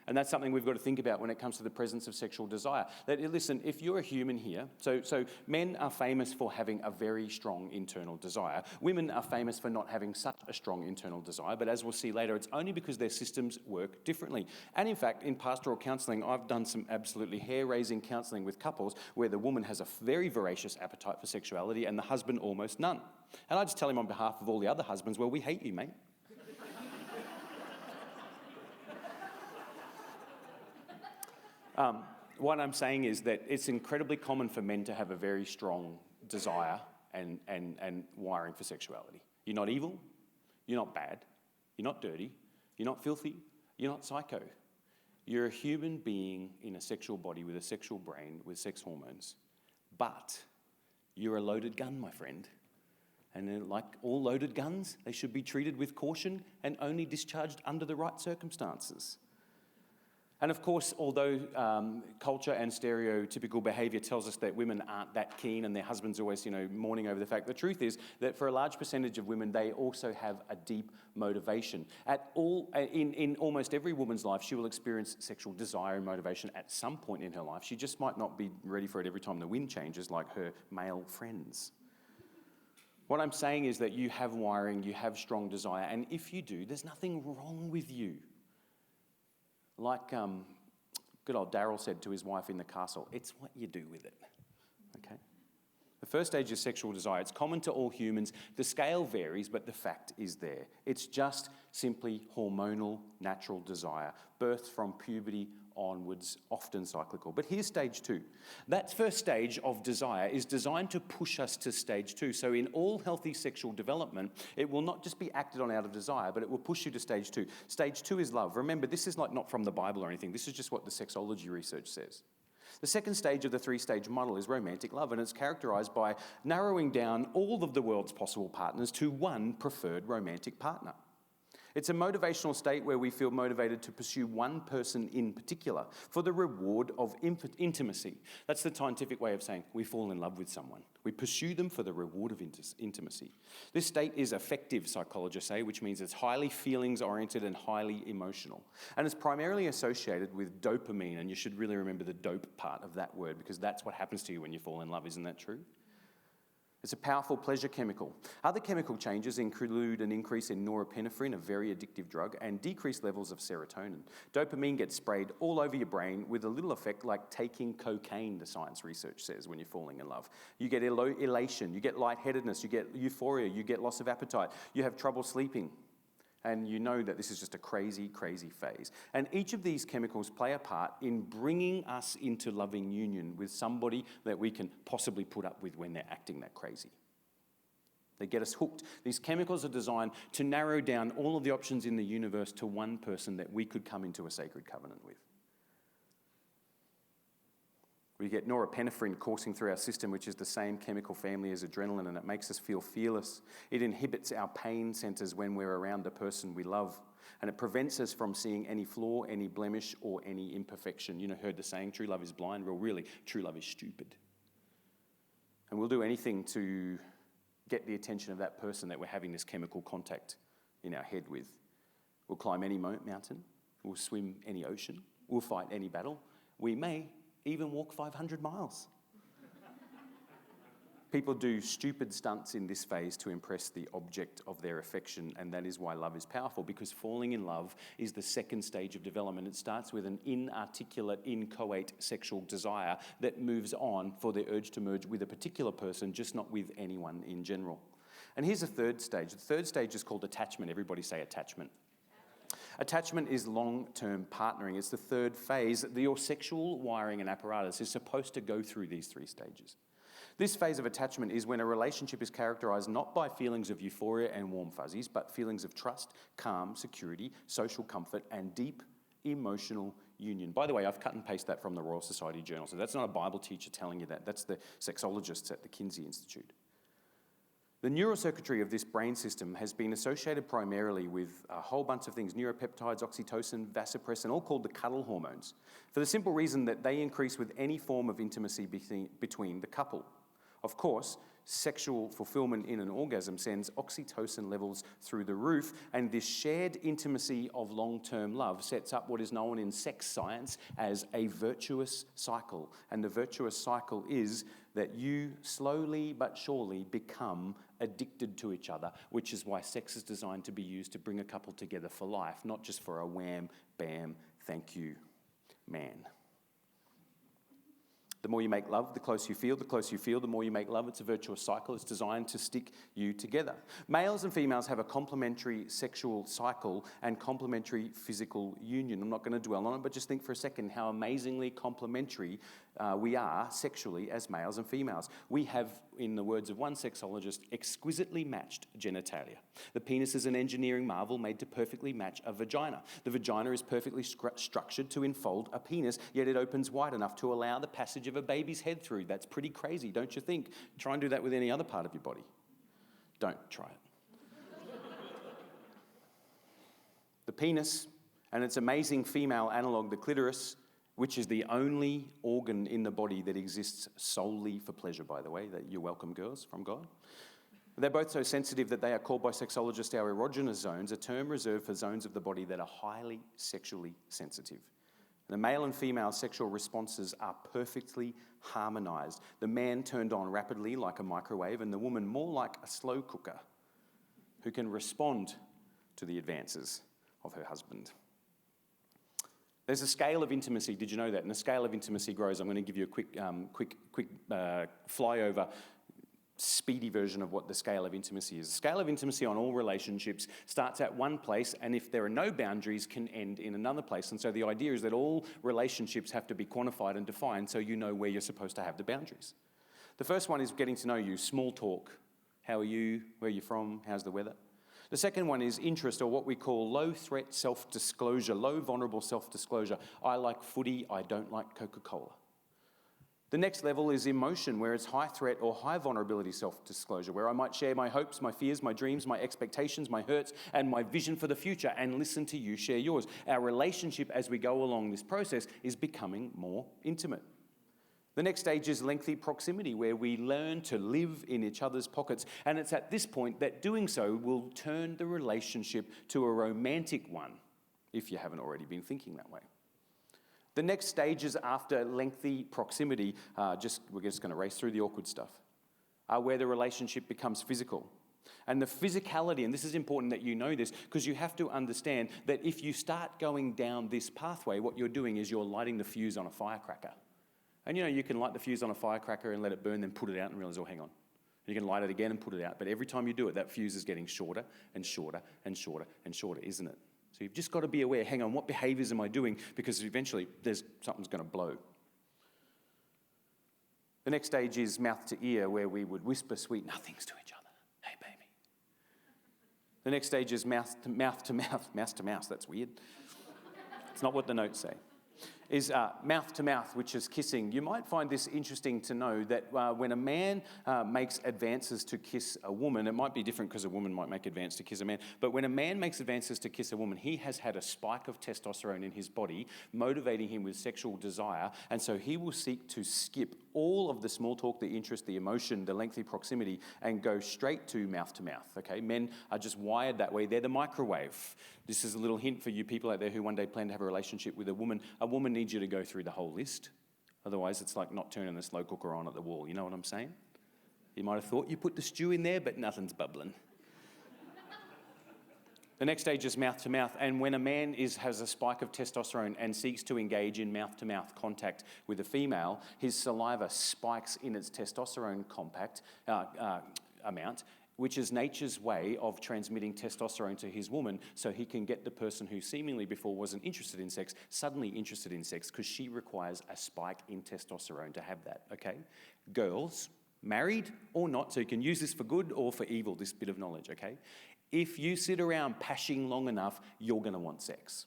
And that's something we've got to think about when it comes to the presence of sexual desire. That, listen, if you're a human here, so men are famous for having a very strong internal desire. Women are famous for not having such a strong internal desire, but as we'll see later, it's only because their systems work differently. And in fact, in pastoral counselling, I've done some absolutely hair-raising counselling with couples where the woman has a very voracious appetite for sexuality and the husband almost none. And I just tell him on behalf of all the other husbands, well, we hate you, mate. What I'm saying is that it's incredibly common for men to have a very strong desire and wiring for sexuality. You're not evil, you're not bad, you're not dirty, you're not filthy, you're not psycho. You're a human being in a sexual body with a sexual brain with sex hormones. But you're a loaded gun, my friend. And like all loaded guns, they should be treated with caution and only discharged under the right circumstances. And of course, although culture and stereotypical behaviour tells us that women aren't that keen and their husbands are always, mourning over the fact, the truth is that for a large percentage of women, they also have a deep motivation. In almost every woman's life, she will experience sexual desire and motivation at some point in her life. She just might not be ready for it every time the wind changes like her male friends. What I'm saying is that you have wiring, you have strong desire, and if you do, there's nothing wrong with you. Like good old Daryl said to his wife in the castle, it's what you do with it, okay? The first stage is sexual desire. It's common to all humans. The scale varies, but the fact is there. It's just simply hormonal, natural desire, birthed from puberty onwards, often cyclical. But here's stage 2. That first stage of desire is designed to push us to stage 2. So in all healthy sexual development, it will not just be acted on out of desire, but it will push you to stage 2. Stage 2 is love. Remember, this is like not from the Bible or anything. This is just what the sexology research says. The second stage of the 3-stage model is romantic love, and it's characterized by narrowing down all of the world's possible partners to one preferred romantic partner. It's a motivational state where we feel motivated to pursue one person in particular for the reward of intimacy. That's the scientific way of saying we fall in love with someone. We pursue them for the reward of intimacy. This state is affective, psychologists say, which means it's highly feelings-oriented and highly emotional. And it's primarily associated with dopamine, and you should really remember the dope part of that word because that's what happens to you when you fall in love, isn't that true? It's a powerful pleasure chemical. Other chemical changes include an increase in norepinephrine, a very addictive drug, and decreased levels of serotonin. Dopamine gets sprayed all over your brain with a little effect like taking cocaine, the science research says, when you're falling in love. You get elation, you get lightheadedness, you get euphoria, you get loss of appetite, you have trouble sleeping. And you know that this is just a crazy, crazy phase. And each of these chemicals play a part in bringing us into loving union with somebody that we can possibly put up with when they're acting that crazy. They get us hooked. These chemicals are designed to narrow down all of the options in the universe to one person that we could come into a sacred covenant with. We get norepinephrine coursing through our system, which is the same chemical family as adrenaline, and it makes us feel fearless. It inhibits our pain centers when we're around the person we love, and it prevents us from seeing any flaw, any blemish, or any imperfection. You know, heard the saying, true love is blind. Well, really, true love is stupid. And we'll do anything to get the attention of that person that we're having this chemical contact in our head with. We'll climb any mountain. We'll swim any ocean. We'll fight any battle. We may even walk 500 miles. People do stupid stunts in this phase to impress the object of their affection, and that is why love is powerful, because falling in love is the second stage of development. It starts with an inarticulate, inchoate sexual desire that moves on for the urge to merge with a particular person, just not with anyone in general. And here's a third stage. The third stage is called attachment. Everybody say attachment. Attachment is long-term partnering. It's the third phase. Your sexual wiring and apparatus is supposed to go through these three stages. This phase of attachment is when a relationship is characterized not by feelings of euphoria and warm fuzzies, but feelings of trust, calm, security, social comfort, and deep emotional union. By the way, I've cut and pasted that from the Royal Society Journal, so that's not a Bible teacher telling you that. That's the sexologists at the Kinsey Institute. The neurocircuitry of this brain system has been associated primarily with a whole bunch of things, neuropeptides, oxytocin, vasopressin, all called the cuddle hormones, for the simple reason that they increase with any form of intimacy between the couple. Of course, sexual fulfillment in an orgasm sends oxytocin levels through the roof, and this shared intimacy of long-term love sets up what is known in sex science as a virtuous cycle. And the virtuous cycle is that you slowly but surely become addicted to each other, which is why sex is designed to be used to bring a couple together for life, not just for a wham, bam, thank you, man. The more you make love, the closer you feel. The closer you feel, the more you make love. It's a virtuous cycle. It's designed to stick you together. Males and females have a complementary sexual cycle and complementary physical union. I'm not going to dwell on it, but just think for a second how amazingly complementary we are sexually as males and females. We have, in the words of one sexologist, exquisitely matched genitalia. The penis is an engineering marvel made to perfectly match a vagina. The vagina is perfectly structured to enfold a penis, yet it opens wide enough to allow the passage of a baby's head through. That's pretty crazy, don't you think? Try and do that with any other part of your body. Don't try it. The penis and its amazing female analog, the clitoris, which is the only organ in the body that exists solely for pleasure, by the way. That you're welcome, girls, from God. They're both so sensitive that they are called by sexologists our erogenous zones, a term reserved for zones of the body that are highly sexually sensitive. The male and female sexual responses are perfectly harmonized. The man turned on rapidly like a microwave, and the woman more like a slow cooker who can respond to the advances of her husband. There's a scale of intimacy. Did you know that? And the scale of intimacy grows. I'm going to give you a quick flyover, speedy version of what the scale of intimacy is. The scale of intimacy on all relationships starts at one place, and if there are no boundaries, can end in another place. And so the idea is that all relationships have to be quantified and defined so you know where you're supposed to have the boundaries. The first one is getting to know you, small talk. How are you? Where are you from? How's the weather? The second one is interest, or what we call low-threat self-disclosure, low vulnerable self-disclosure. I like footy, I don't like Coca-Cola. The next level is emotion, where it's high-threat or high vulnerability self-disclosure, where I might share my hopes, my fears, my dreams, my expectations, my hurts, and my vision for the future, and listen to you share yours. Our relationship as we go along this process is becoming more intimate. The next stage is lengthy proximity, where we learn to live in each other's pockets. And it's at this point that doing so will turn the relationship to a romantic one, if you haven't already been thinking that way. The next stages after lengthy proximity, we're just going to race through the awkward stuff, are where the relationship becomes physical. And the physicality, and this is important that you know this, because you have to understand that if you start going down this pathway, what you're doing is you're lighting the fuse on a firecracker. And you know, you can light the fuse on a firecracker and let it burn, then put it out and realize, oh, hang on. You can light it again and put it out. But every time you do it, that fuse is getting shorter and shorter and shorter and shorter, isn't it? So you've just got to be aware, hang on, what behaviors am I doing? Because eventually something's going to blow. The next stage is mouth to ear, where we would whisper sweet nothings to each other. Hey, baby. The next stage is mouth to mouth, mouse to mouse. That's weird. It's not what the notes say. is mouth to mouth, which is kissing. You might find this interesting to know that when a man makes advances to kiss a woman, it might be different because a woman might make advances to kiss a man, but when a man makes advances to kiss a woman, he has had a spike of testosterone in his body, motivating him with sexual desire, and so he will seek to skip all of the small talk, the interest, the emotion, the lengthy proximity, and go straight to mouth, okay? Men are just wired that way. They're the microwave. This is a little hint for you people out there who one day plan to have a relationship with a woman. A woman needs you to go through the whole list. Otherwise, it's like not turning the slow cooker on at the wall. You know what I'm saying? You might have thought you put the stew in there, but nothing's bubbling. The next stage is mouth to mouth, and when a man has a spike of testosterone and seeks to engage in mouth-to-mouth contact with a female, his saliva spikes in its testosterone amount, which is nature's way of transmitting testosterone to his woman so he can get the person who seemingly before wasn't interested in sex, suddenly interested in sex because she requires a spike in testosterone to have that, okay? Girls, married or not, so you can use this for good or for evil, this bit of knowledge, okay? If you sit around pashing long enough, you're going to want sex.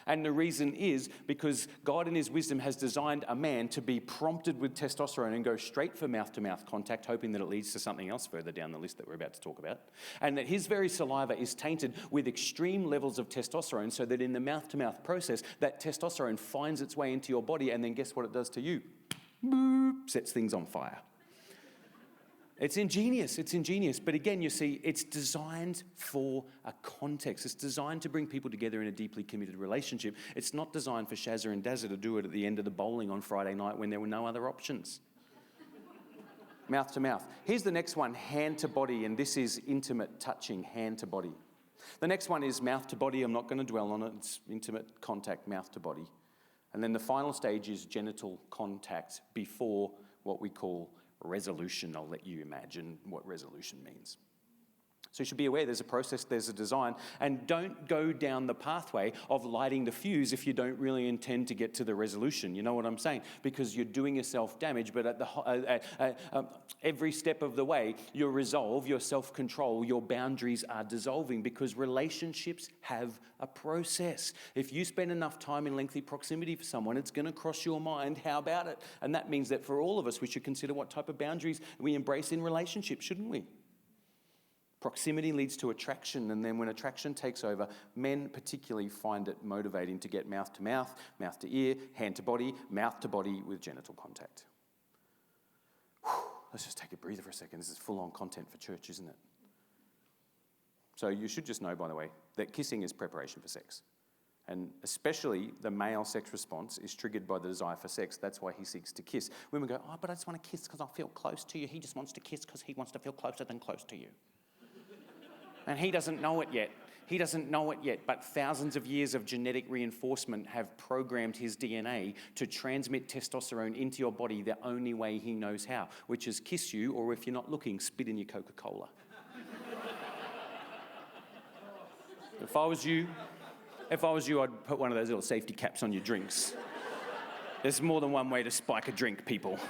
And the reason is because God in his wisdom has designed a man to be prompted with testosterone and go straight for mouth-to-mouth contact, hoping that it leads to something else further down the list that we're about to talk about. And that his very saliva is tainted with extreme levels of testosterone so that in the mouth-to-mouth process, that testosterone finds its way into your body and then guess what it does to you? Boop, sets things on fire. It's ingenious, but again, you see, it's designed for a context. It's designed to bring people together in a deeply committed relationship. It's not designed for Shazza and Dazza to do it at the end of the bowling on Friday night when there were no other options. Mouth to mouth. Here's the next one, hand to body, and this is intimate touching, hand to body. The next one is mouth to body. I'm not going to dwell on it. It's intimate contact, mouth to body. And then the final stage is genital contact before what we call resolution. I'll let you imagine what resolution means. So you should be aware there's a process, there's a design, and don't go down the pathway of lighting the fuse if you don't really intend to get to the resolution. You know what I'm saying? Because you're doing yourself damage, but at every step of the way, your resolve, your self-control, your boundaries are dissolving because relationships have a process. If you spend enough time in lengthy proximity for someone, it's going to cross your mind, how about it? And that means that for all of us, we should consider what type of boundaries we embrace in relationships, shouldn't we? Proximity leads to attraction, and then when attraction takes over, men particularly find it motivating to get mouth to ear, hand to body with genital contact. Let's just take a breather for a second. This is full-on content for church, isn't it? So you should just know, by the way, that kissing is preparation for sex. And especially the male sex response is triggered by the desire for sex. That's why he seeks to kiss. Women go, oh, but I just want to kiss because I feel close to you. He just wants to kiss because he wants to feel closer than close to you. And he doesn't know it yet. But thousands of years of genetic reinforcement have programmed his DNA to transmit testosterone into your body the only way he knows how, which is kiss you, or if you're not looking, spit in your Coca-Cola. If I was you, I'd put one of those little safety caps on your drinks. There's more than one way to spike a drink, people.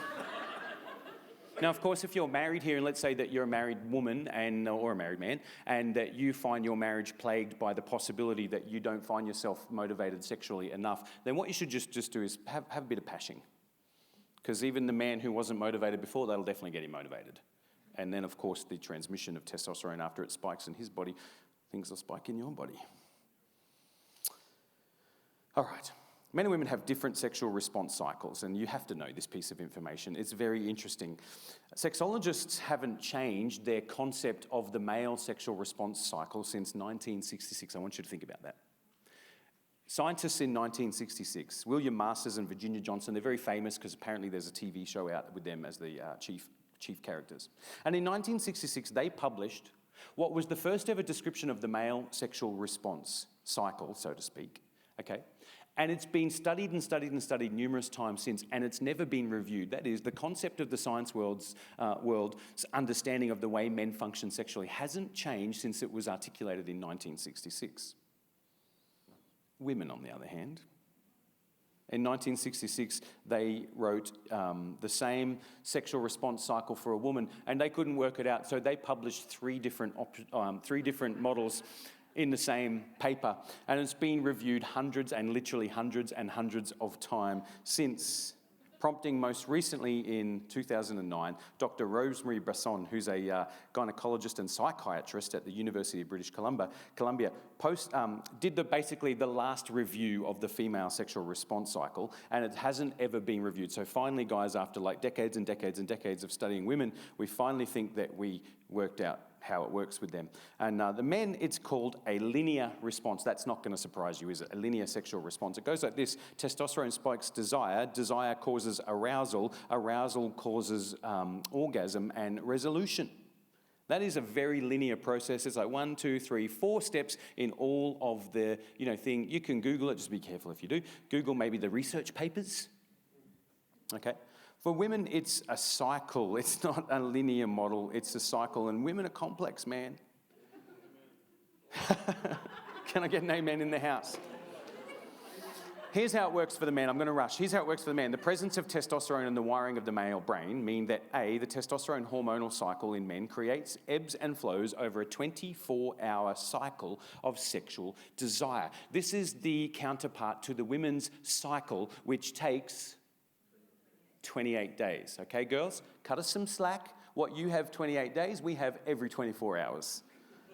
Now, of course, if you're married here, and let's say that you're a married woman or a married man, and that you find your marriage plagued by the possibility that you don't find yourself motivated sexually enough, then what you should just do is have a bit of pashing. Because even the man who wasn't motivated before, that'll definitely get him motivated. And then, of course, the transmission of testosterone after it spikes in his body, things will spike in your body. All right. Men and women have different sexual response cycles, and you have to know this piece of information. It's very interesting. Sexologists haven't changed their concept of the male sexual response cycle since 1966. I want you to think about that. Scientists in 1966, William Masters and Virginia Johnson, they're very famous because apparently there's a TV show out with them as the chief characters. And in 1966, they published what was the first ever description of the male sexual response cycle, so to speak, okay? And it's been studied numerous times since, and it's never been reviewed. That is, the concept of the science world's understanding of the way men function sexually hasn't changed since it was articulated in 1966. Women, on the other hand, in 1966, they wrote the same sexual response cycle for a woman, and they couldn't work it out, so they published three different models. in the same paper, and it's been reviewed hundreds and literally hundreds and hundreds of times since, prompting most recently in 2009, Dr. Rosemary Basson, who's a gynecologist and psychiatrist at the University of British Columbia, did basically the last review of the female sexual response cycle, and it hasn't ever been reviewed. So finally, guys, after like decades and decades and decades of studying women, we finally think that we worked out how it works with them. And the men, it's called a linear response. That's not going to surprise you, is it? A linear sexual response. It goes like this. Testosterone spikes desire. Desire causes arousal. Arousal causes orgasm and resolution. That is a very linear process. It's like 1, 2, 3, 4 steps in all of the thing. You can Google it. Just be careful if you do. Google maybe the research papers. Okay. For women, it's a cycle. It's not a linear model. It's a cycle. And women are complex, man. Can I get an amen in the house? Here's how it works for the man. I'm going to rush. Here's how it works for the man. The presence of testosterone and the wiring of the male brain mean that A, the testosterone hormonal cycle in men creates ebbs and flows over a 24-hour cycle of sexual desire. This is the counterpart to the women's cycle, which takes 28 days. Okay, girls? Cut us some slack. What you have 28 days, we have every 24 hours.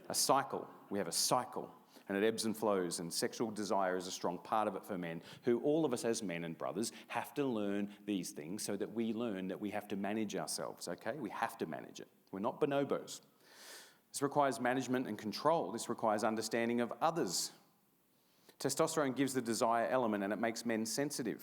A cycle. We have a cycle. And it ebbs and flows, and sexual desire is a strong part of it for men, who all of us as men and brothers have to learn these things so that we learn that we have to manage ourselves, okay? We have to manage it. We're not bonobos. This requires management and control. This requires understanding of others. Testosterone gives the desire element, and it makes men sensitive.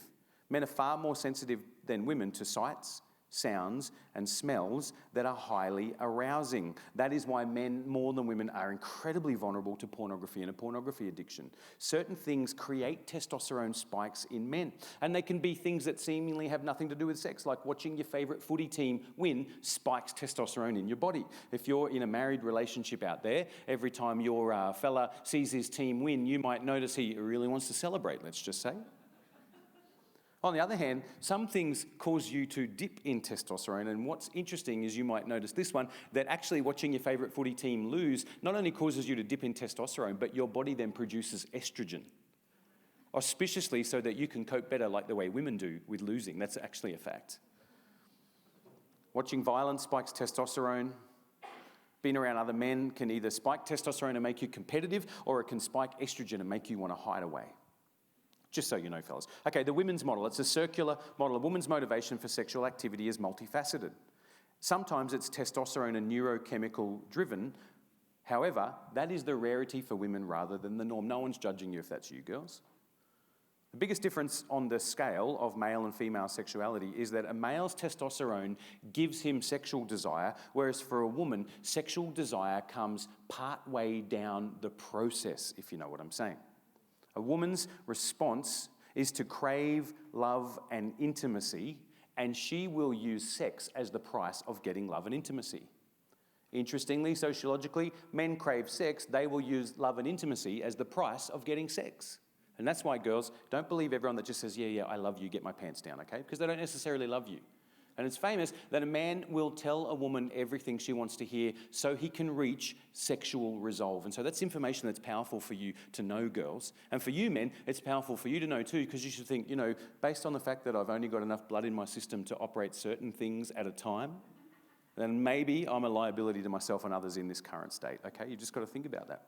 Men are far more sensitive than women to sights, sounds, and smells that are highly arousing. That is why men, more than women, are incredibly vulnerable to pornography and a pornography addiction. Certain things create testosterone spikes in men, and they can be things that seemingly have nothing to do with sex, like watching your favourite footy team win spikes testosterone in your body. If you're in a married relationship out there, every time your fella sees his team win, you might notice he really wants to celebrate, let's just say. On the other hand, some things cause you to dip in testosterone, and what's interesting is you might notice this one, that actually watching your favourite footy team lose not only causes you to dip in testosterone, but your body then produces estrogen, auspiciously so that you can cope better like the way women do with losing. That's actually a fact. Watching violence spikes testosterone. Being around other men can either spike testosterone and make you competitive, or it can spike estrogen and make you want to hide away. Just so you know, fellas. Okay, the women's model. It's a circular model. A woman's motivation for sexual activity is multifaceted. Sometimes it's testosterone and neurochemical driven. However, that is the rarity for women rather than the norm. No one's judging you if that's you, girls. The biggest difference on the scale of male and female sexuality is that a male's testosterone gives him sexual desire, whereas for a woman, sexual desire comes partway down the process, if you know what I'm saying. A woman's response is to crave love and intimacy, and she will use sex as the price of getting love and intimacy. Interestingly, sociologically, men crave sex. They will use love and intimacy as the price of getting sex. And that's why, girls, don't believe everyone that just says, yeah, I love you, get my pants down, okay? Because they don't necessarily love you. And it's famous that a man will tell a woman everything she wants to hear so he can reach sexual resolve. And so that's information that's powerful for you to know, girls. And for you men, it's powerful for you to know too, because you should think, based on the fact that I've only got enough blood in my system to operate certain things at a time, then maybe I'm a liability to myself and others in this current state, okay? You've just got to think about that.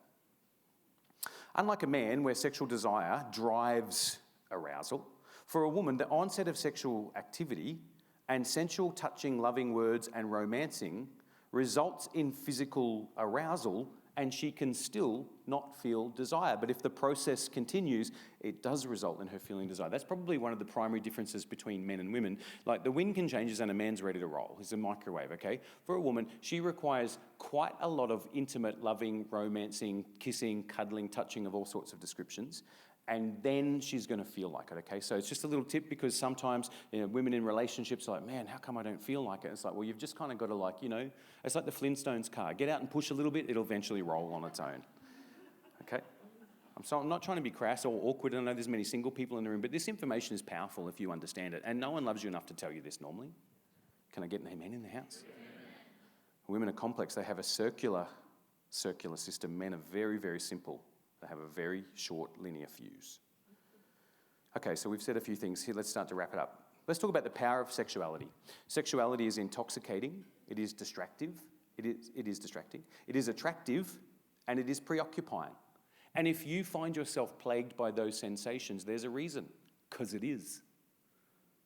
Unlike a man where sexual desire drives arousal, for a woman, the onset of sexual activity and sensual touching, loving words and romancing results in physical arousal, and she can still not feel desire. But if the process continues, it does result in her feeling desire. That's probably one of the primary differences between men and women. Like the wind can change and a man's ready to roll. It's a microwave, okay? For a woman, she requires quite a lot of intimate, loving, romancing, kissing, cuddling, touching of all sorts of descriptions. And then she's going to feel like it, okay? So it's just a little tip, because sometimes women in relationships are like, man, how come I don't feel like it? It's like, well, you've just kind of got to it's like the Flintstones car. Get out and push a little bit, it'll eventually roll on its own, okay? I'm not trying to be crass or awkward. I know there's many single people in the room, but this information is powerful if you understand it. And no one loves you enough to tell you this normally. Can I get an amen in the house? Women are complex. They have a circular circular system. Men are very, very simple. They have a very short linear fuse. Okay, so we've said a few things here. Let's start to wrap it up. Let's talk about the power of sexuality. Sexuality is intoxicating. It is distractive. It is distracting. It is attractive, and it is preoccupying. And if you find yourself plagued by those sensations, there's a reason, because it is.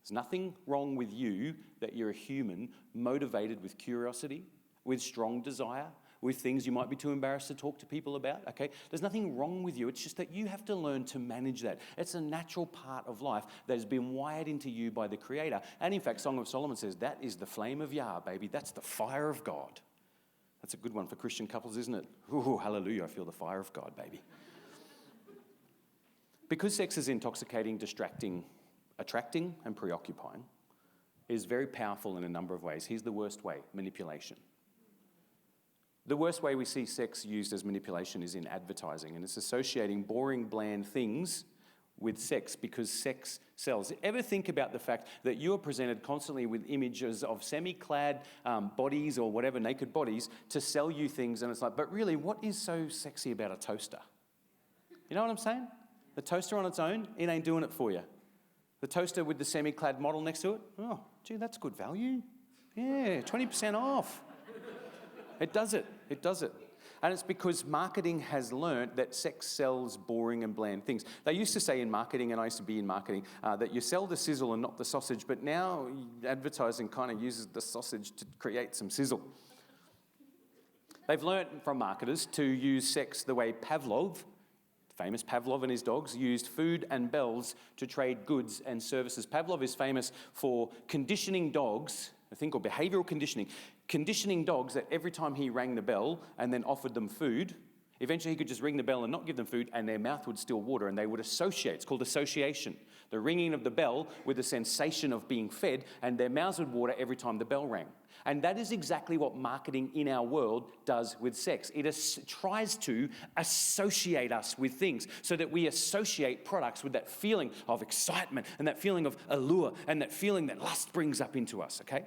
There's nothing wrong with you that you're a human motivated with curiosity, with strong desire, with things you might be too embarrassed to talk to people about, okay? There's nothing wrong with you. It's just that you have to learn to manage that. It's a natural part of life that has been wired into you by the Creator. And in fact, Song of Solomon says, that is the flame of Yah, baby. That's the fire of God. That's a good one for Christian couples, isn't it? Ooh, hallelujah, I feel the fire of God, baby. Because sex is intoxicating, distracting, attracting, and preoccupying, it is very powerful in a number of ways. Here's the worst way, manipulation. The worst way we see sex used as manipulation is in advertising, and it's associating boring, bland things with sex because sex sells. Ever think about the fact that you are presented constantly with images of semi-clad bodies or whatever, naked bodies, to sell you things, and it's like, but really, what is so sexy about a toaster? You know what I'm saying? The toaster on its own, it ain't doing it for you. The toaster with the semi-clad model next to it, oh, gee, that's good value. Yeah, 20% off. It does it. It does it. And it's because marketing has learnt that sex sells boring and bland things. They used to say in marketing, and I used to be in marketing, that you sell the sizzle and not the sausage, but now advertising kind of uses the sausage to create some sizzle. They've learnt from marketers to use sex the way Pavlov, famous Pavlov and his dogs, used food and bells to trade goods and services. Pavlov is famous for conditioning dogs, a thing called behavioral conditioning dogs that every time he rang the bell and then offered them food, eventually he could just ring the bell and not give them food and their mouth would still water and they would associate. It's called association. The ringing of the bell with the sensation of being fed, and their mouths would water every time the bell rang. And that is exactly what marketing in our world does with sex. It tries to associate us with things so that we associate products with that feeling of excitement and that feeling of allure and that feeling that lust brings up into us, okay?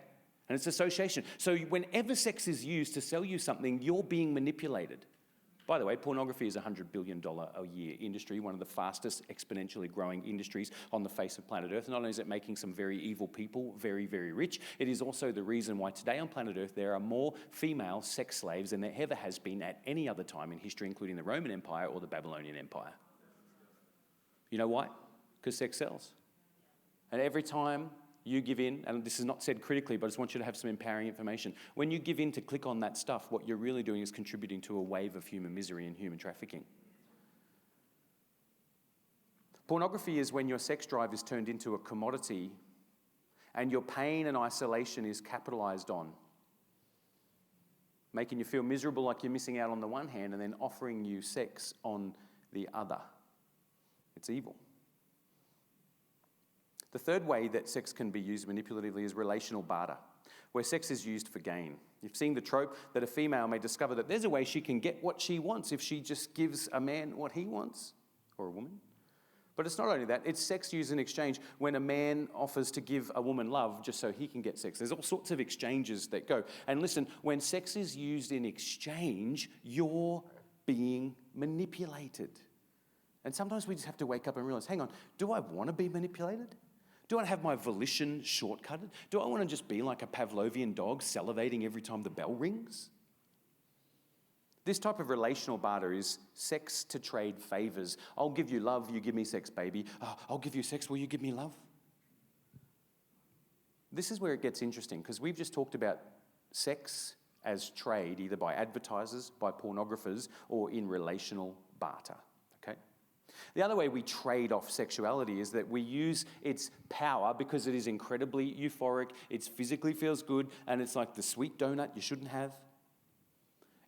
And it's association. So whenever sex is used to sell you something, you're being manipulated. By the way, pornography is a $100 billion a year industry, one of the fastest exponentially growing industries on the face of planet Earth. Not only is it making some very evil people very, very rich, it is also the reason why today on planet Earth there are more female sex slaves than there ever has been at any other time in history, including the Roman Empire or the Babylonian Empire. You know why? Because sex sells. And every time you give in, and this is not said critically, but I just want you to have some empowering information. When you give in to click on that stuff, what you're really doing is contributing to a wave of human misery and human trafficking. Pornography is when your sex drive is turned into a commodity and your pain and isolation is capitalized on, making you feel miserable like you're missing out on the one hand and then offering you sex on the other. It's evil. The third way that sex can be used manipulatively is relational barter, where sex is used for gain. You've seen the trope that a female may discover that there's a way she can get what she wants if she just gives a man what he wants, or a woman. But it's not only that, it's sex used in exchange when a man offers to give a woman love just so he can get sex. There's all sorts of exchanges that go. And listen, when sex is used in exchange, you're being manipulated. And sometimes we just have to wake up and realize, hang on, do I want to be manipulated? Do I want to have my volition shortcutted? Do I want to just be like a Pavlovian dog salivating every time the bell rings? This type of relational barter is sex to trade favors. I'll give you love, you give me sex, baby. I'll give you sex, will you give me love? This is where it gets interesting, because we've just talked about sex as trade, either by advertisers, by pornographers, or in relational barter. Okay? The other way we trade off sexuality is that we use its power because it is incredibly euphoric, it physically feels good, and it's like the sweet donut you shouldn't have.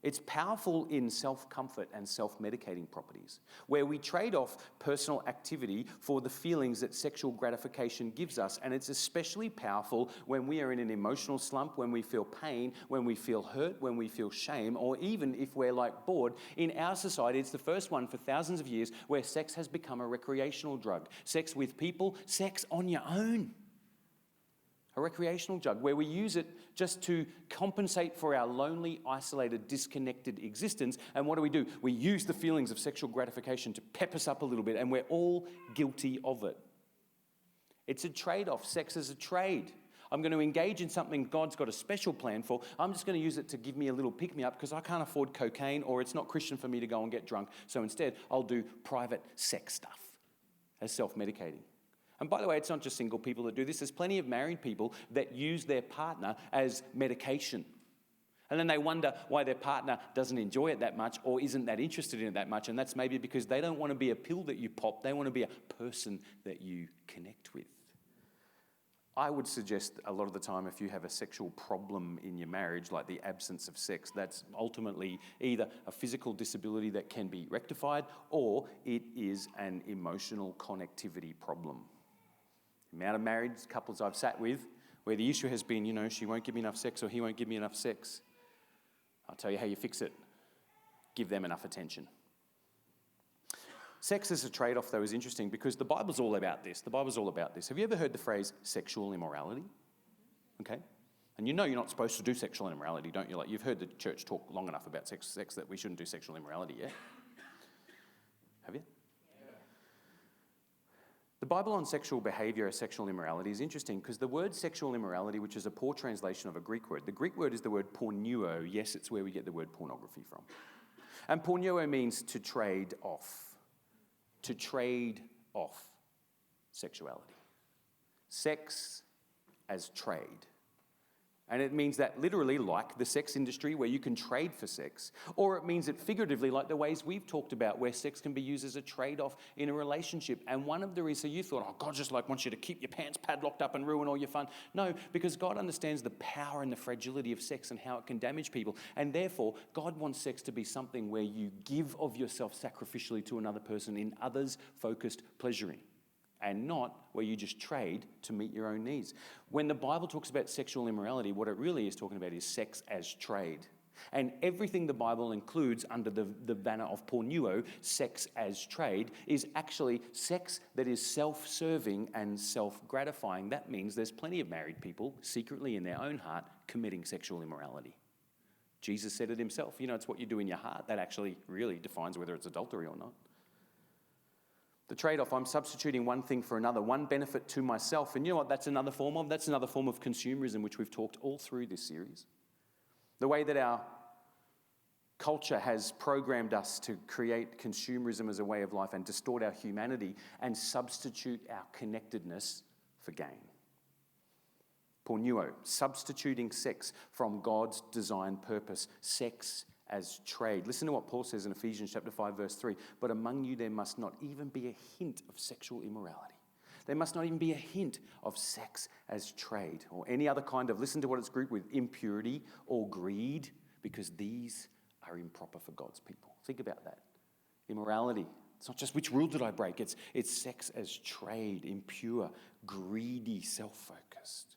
It's powerful in self-comfort and self-medicating properties, where we trade off personal activity for the feelings that sexual gratification gives us. And it's especially powerful when we are in an emotional slump, when we feel pain, when we feel hurt, when we feel shame, or even if we're like bored. In our society, it's the first one for thousands of years where sex has become a recreational drug. Sex with people, sex on your own. a recreational drug where we use it just to compensate for our lonely, isolated, disconnected existence. And what do? We use the feelings of sexual gratification to pep us up a little bit, and we're all guilty of it. It's a trade-off. Sex is a trade. I'm going to engage in something God's got a special plan for. I'm just going to use it to give me a little pick-me-up because I can't afford cocaine, or it's not Christian for me to go and get drunk. So instead, I'll do private sex stuff as self-medicating. And by the way, it's not just single people that do this. There's plenty of married people that use their partner as medication. And then they wonder why their partner doesn't enjoy it that much or isn't that interested in it that much. And that's maybe because they don't want to be a pill that you pop. They want to be a person that you connect with. I would suggest a lot of the time if you have a sexual problem in your marriage, like the absence of sex, that's ultimately either a physical disability that can be rectified or it is an emotional connectivity problem. The amount of married couples I've sat with where the issue has been, she won't give me enough sex or he won't give me enough sex. I'll tell you how you fix it. Give them enough attention. Sex as a trade-off, though, is interesting because the Bible's all about this. Have you ever heard the phrase sexual immorality? Okay. And you're not supposed to do sexual immorality, don't you? Like, you've heard the church talk long enough about sex that we shouldn't do sexual immorality yet. Have you? The Bible on sexual behavior or sexual immorality is interesting because the word sexual immorality, which is a poor translation of a Greek word, the Greek word is the word pornuo. Yes, it's where we get the word pornography from. And pornuo means to trade off. To trade off sexuality. Sex as trade. And it means that literally like the sex industry where you can trade for sex, or it means it figuratively like the ways we've talked about where sex can be used as a trade-off in a relationship. And one of the reasons you thought, God just wants you to keep your pants padlocked up and ruin all your fun. No, because God understands the power and the fragility of sex and how it can damage people. And therefore, God wants sex to be something where you give of yourself sacrificially to another person in others-focused pleasuring. And not where you just trade to meet your own needs. When the Bible talks about sexual immorality, what it really is talking about is sex as trade. And everything the Bible includes under the banner of pornuo, sex as trade, is actually sex that is self-serving and self-gratifying. That means there's plenty of married people secretly in their own heart committing sexual immorality. Jesus said it himself. It's what you do in your heart that actually really defines whether it's adultery or not. The trade-off, I'm substituting one thing for another, one benefit to myself. And you know what that's another form of? That's another form of consumerism, which we've talked all through this series. The way that our culture has programmed us to create consumerism as a way of life and distort our humanity and substitute our connectedness for gain. Pornuo, substituting sex from God's design purpose. Sex as trade. Listen to what Paul says in Ephesians chapter 5, verse 3. But among you there must not even be a hint of sexual immorality. There must not even be a hint of sex as trade or any other kind of, listen to what it's grouped with, impurity or greed, because these are improper for God's people. Think about that. Immorality. It's not just which rule did I break. It's sex as trade, impure, greedy, self-focused.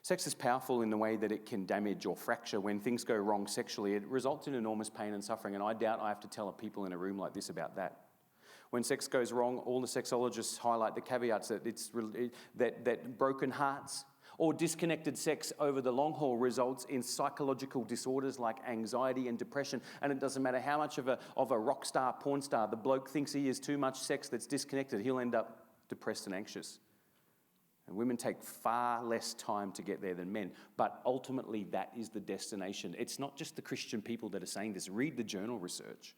Sex is powerful in the way that it can damage or fracture. When things go wrong sexually, it results in enormous pain and suffering, and I doubt I have to tell people in a room like this about that. When sex goes wrong, all the sexologists highlight the caveats that broken hearts or disconnected sex over the long haul results in psychological disorders like anxiety and depression, and it doesn't matter how much of a rock star, porn star, the bloke thinks he is too much sex that's disconnected, he'll end up depressed and anxious. And women take far less time to get there than men. But ultimately, that is the destination. It's not just the Christian people that are saying this. Read the journal research.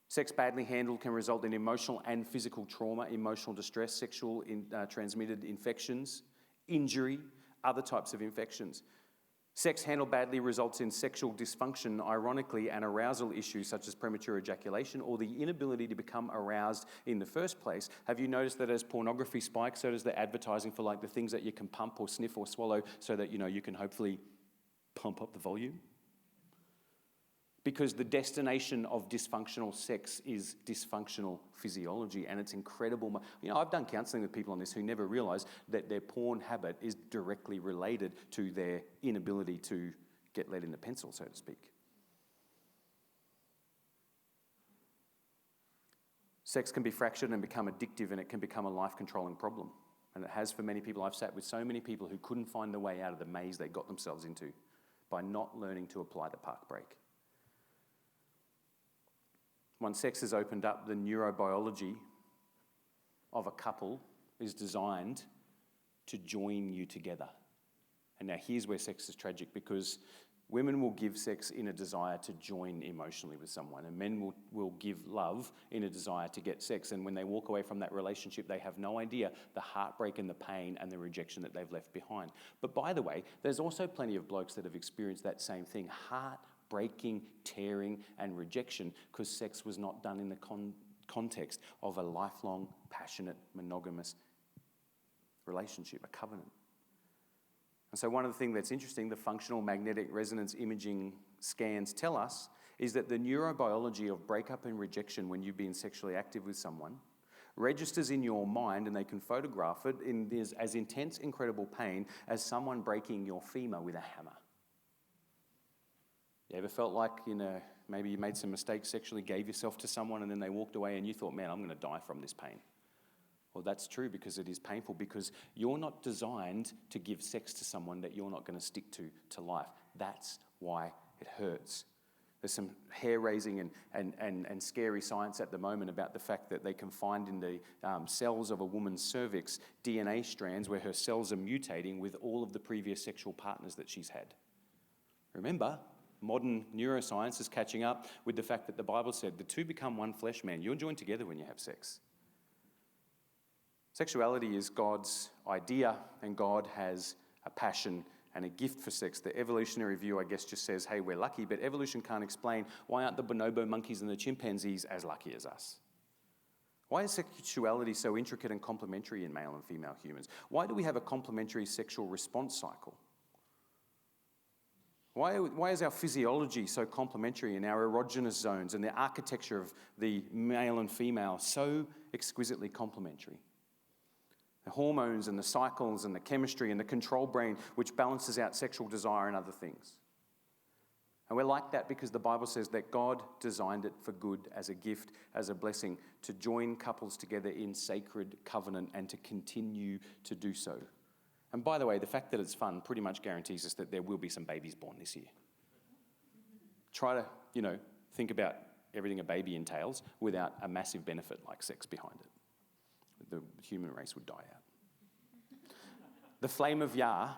Sex badly handled can result in emotional and physical trauma, emotional distress, sexual transmitted infections, injury, other types of infections. Sex handled badly results in sexual dysfunction, ironically, and arousal issues such as premature ejaculation or the inability to become aroused in the first place. Have you noticed that as pornography spikes, so does the advertising for like the things that you can pump or sniff or swallow so that, you can hopefully pump up the volume? Because the destination of dysfunctional sex is dysfunctional physiology, and it's incredible. I've done counselling with people on this who never realise that their porn habit is directly related to their inability to get lead in the pencil, so to speak. Sex can be fractured and become addictive, and it can become a life-controlling problem. And it has for many people. I've sat with so many people who couldn't find the way out of the maze they got themselves into by not learning to apply the park brake. Once sex is opened up, the neurobiology of a couple is designed to join you together. And now here's where sex is tragic, because women will give sex in a desire to join emotionally with someone, and men will give love in a desire to get sex. And when they walk away from that relationship, they have no idea the heartbreak and the pain and the rejection that they've left behind. But by the way, there's also plenty of blokes that have experienced that same thing, heartbreaking, tearing and rejection, because sex was not done in the context of a lifelong, passionate, monogamous relationship, a covenant. And so one of the things that's interesting, the functional magnetic resonance imaging scans tell us, is that the neurobiology of breakup and rejection when you've been sexually active with someone registers in your mind, and they can photograph it in this as intense, incredible pain as someone breaking your femur with a hammer. You ever felt like, maybe you made some mistakes sexually, gave yourself to someone, and then they walked away and you thought, man, I'm going to die from this pain? Well, that's true, because it is painful, because you're not designed to give sex to someone that you're not going to stick to life. That's why it hurts. There's some hair-raising and scary science at the moment about the fact that they can find in the cells of a woman's cervix DNA strands where her cells are mutating with all of the previous sexual partners that she's had. Remember, modern neuroscience is catching up with the fact that the Bible said the two become one flesh, man. You're joined together when you have sex. Sexuality is God's idea, and God has a passion and a gift for sex. The evolutionary view, I guess, just says, hey, we're lucky, but evolution can't explain why aren't the bonobo monkeys and the chimpanzees as lucky as us? Why is sexuality so intricate and complementary in male and female humans? Why do we have a complementary sexual response cycle? Why is our physiology so complementary, and our erogenous zones and the architecture of the male and female so exquisitely complementary? The hormones and the cycles and the chemistry and the control brain, which balances out sexual desire and other things. And we're like that because the Bible says that God designed it for good, as a gift, as a blessing, to join couples together in sacred covenant and to continue to do so. And by the way, the fact that it's fun pretty much guarantees us that there will be some babies born this year. Try to, think about everything a baby entails without a massive benefit like sex behind it. The human race would die out. The flame of Yah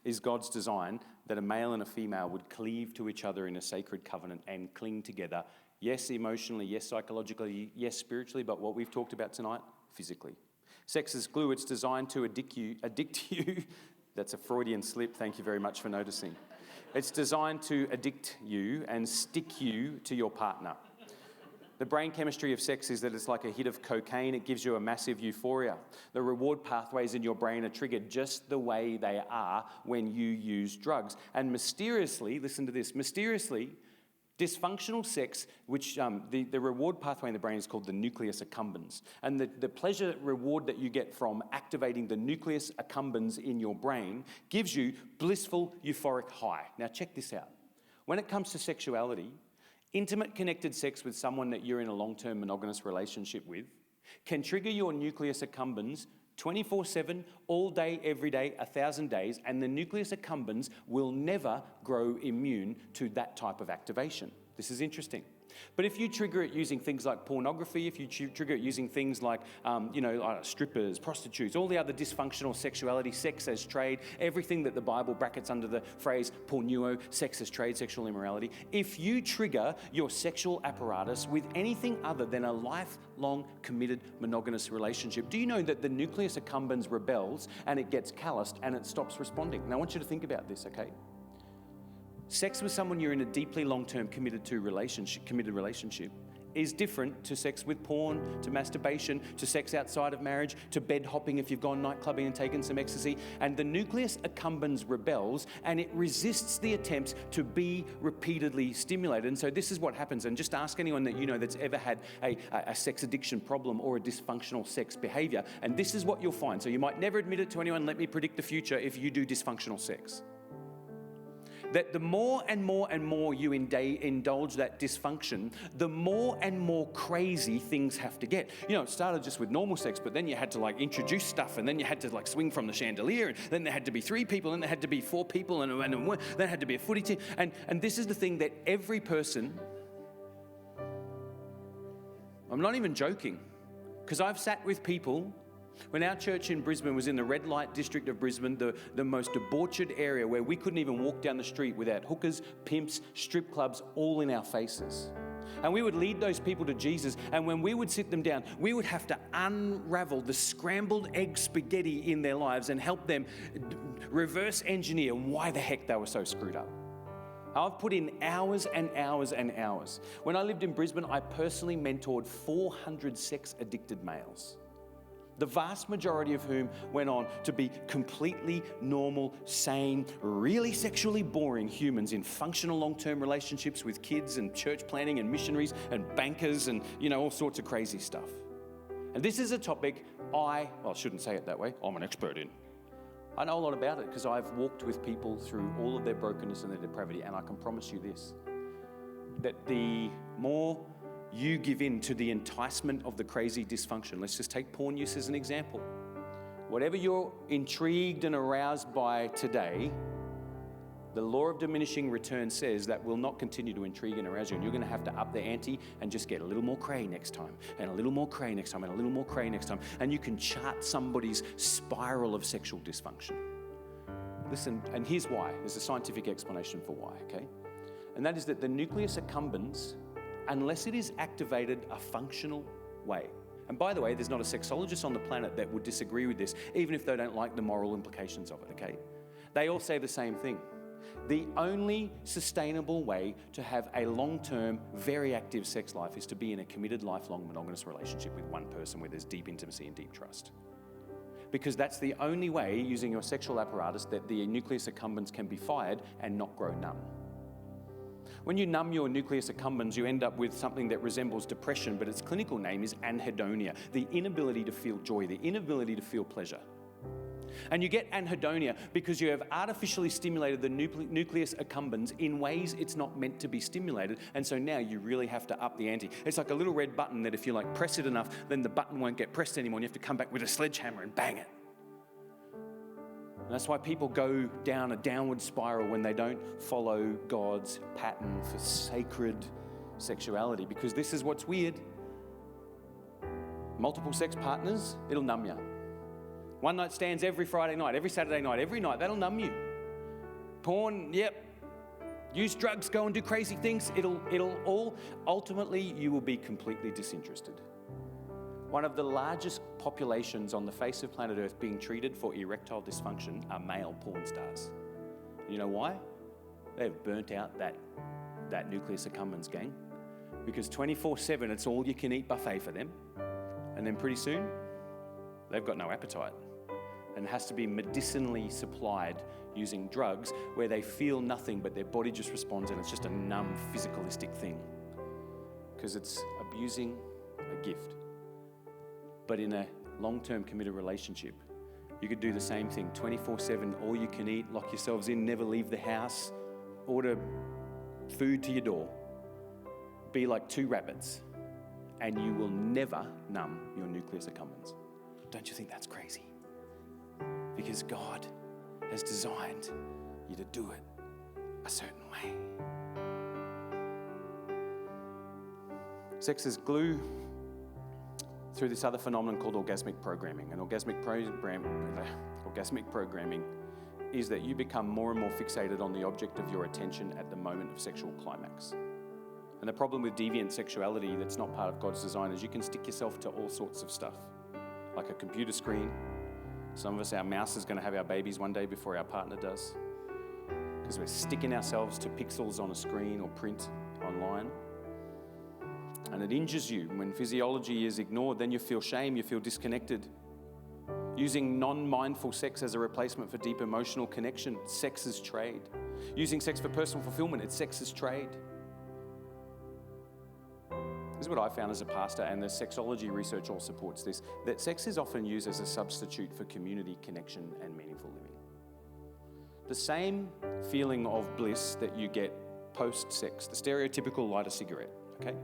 is God's design that a male and a female would cleave to each other in a sacred covenant and cling together. Yes, emotionally, yes, psychologically, yes, spiritually, but what we've talked about tonight, physically. Sex is glue. It's designed to addict you. That's a Freudian slip. Thank you very much for noticing. It's designed to addict you and stick you to your partner. The brain chemistry of sex is that it's like a hit of cocaine. It gives you a massive euphoria. The reward pathways in your brain are triggered just the way they are when you use drugs. And mysteriously, listen to this, dysfunctional sex, which the reward pathway in the brain is called the nucleus accumbens. And the pleasure reward that you get from activating the nucleus accumbens in your brain gives you blissful euphoric high. Now check this out. When it comes to sexuality, intimate connected sex with someone that you're in a long-term monogamous relationship with can trigger your nucleus accumbens 24/7, all day, every day, 1,000 days, and the nucleus accumbens will never grow immune to that type of activation. This is interesting. But if you trigger it using things like pornography, if you trigger it using things like, strippers, prostitutes, all the other dysfunctional sexuality, sex as trade, everything that the Bible brackets under the phrase pornuo, sex as trade, sexual immorality, if you trigger your sexual apparatus with anything other than a lifelong committed monogamous relationship, do you know that the nucleus accumbens rebels and it gets calloused and it stops responding? Now I want you to think about this, okay? Sex with someone you're in a deeply long-term committed relationship is different to sex with porn, to masturbation, to sex outside of marriage, to bed hopping if you've gone night clubbing and taken some ecstasy. And the nucleus accumbens rebels and it resists the attempts to be repeatedly stimulated. And so this is what happens. And just ask anyone that you know that's ever had a sex addiction problem or a dysfunctional sex behavior. And this is what you'll find. So you might never admit it to anyone. Let me predict the future if you do dysfunctional sex. that the more and more and more you indulge that dysfunction, the more and more crazy things have to get. You know, it started just with normal sex, but then you had to like introduce stuff, and then you had to like swing from the chandelier, and then there had to be 3 people, and there had to be 4 people, and then there had to be a footy team. And this is the thing that every person, I'm not even joking, because I've sat with people when our church in Brisbane was in the red light district of Brisbane, the most debauched area where we couldn't even walk down the street without hookers, pimps, strip clubs all in our faces. And we would lead those people to Jesus, and when we would sit them down, we would have to unravel the scrambled egg spaghetti in their lives and help them reverse engineer why the heck they were so screwed up. I've put in hours and hours and hours. When I lived in Brisbane, I personally mentored 400 sex-addicted males, the vast majority of whom went on to be completely normal, sane, really sexually boring humans in functional long-term relationships with kids and church planning and missionaries and bankers and, you know, all sorts of crazy stuff. And this is a topic I shouldn't say it that way, I'm an expert in. I know a lot about it because I've walked with people through all of their brokenness and their depravity, and I can promise you this, that the more you give in to the enticement of the crazy dysfunction. Let's just take porn use as an example. Whatever you're intrigued and aroused by today, the law of diminishing return says that will not continue to intrigue and arouse you, and you're going to have to up the ante and just get a little more cray next time, and a little more cray next time, and a little more cray next time, and you can chart somebody's spiral of sexual dysfunction. Listen, and here's why. There's a scientific explanation for why, okay? And that is that the nucleus accumbens, unless it is activated a functional way. And by the way, there's not a sexologist on the planet that would disagree with this, even if they don't like the moral implications of it, okay? They all say the same thing. The only sustainable way to have a long-term, very active sex life is to be in a committed, lifelong, monogamous relationship with one person where there's deep intimacy and deep trust. Because that's the only way, using your sexual apparatus, that the nucleus accumbens can be fired and not grow numb. When you numb your nucleus accumbens, you end up with something that resembles depression, but its clinical name is anhedonia, the inability to feel joy, the inability to feel pleasure. And you get anhedonia because you have artificially stimulated the nucleus accumbens in ways it's not meant to be stimulated, and so now you really have to up the ante. It's like a little red button that if you like press it enough, then the button won't get pressed anymore, and you have to come back with a sledgehammer and bang it. And that's why people go down a downward spiral when they don't follow God's pattern for sacred sexuality, because this is what's weird. Multiple sex partners, it'll numb you. One night stands every Friday night, every Saturday night, every night, that'll numb you. Porn, yep. Use drugs, go and do crazy things, it'll all, ultimately you will be completely disinterested. One of the largest populations on the face of planet Earth being treated for erectile dysfunction are male porn stars. You know why? They've burnt out that nucleus accumbens, gang. Because 24/7, it's all you can eat buffet for them. And then pretty soon, they've got no appetite. And it has to be medicinally supplied using drugs where they feel nothing, but their body just responds, and it's just a numb, physicalistic thing. Because it's abusing a gift. But in a long-term committed relationship, you could do the same thing, 24/7, all you can eat, lock yourselves in, never leave the house, order food to your door, be like 2 rabbits, and you will never numb your nucleus accumbens. Don't you think that's crazy? Because God has designed you to do it a certain way. Sex is glue through this other phenomenon called orgasmic programming. And orgasmic programming is that you become more and more fixated on the object of your attention at the moment of sexual climax. And the problem with deviant sexuality that's not part of God's design is you can stick yourself to all sorts of stuff, like a computer screen. Some of us, our mouse is going to have our babies one day before our partner does, because we're sticking ourselves to pixels on a screen or print online. And it injures you. When physiology is ignored, then you feel shame, you feel disconnected. Using non-mindful sex as a replacement for deep emotional connection, sex is trade. Using sex for personal fulfillment, it's sex is trade. This is what I found as a pastor, and the sexology research all supports this, that sex is often used as a substitute for community, connection, and meaningful living. the same feeling of bliss that you get post-sex, the stereotypical light a cigarette, okay?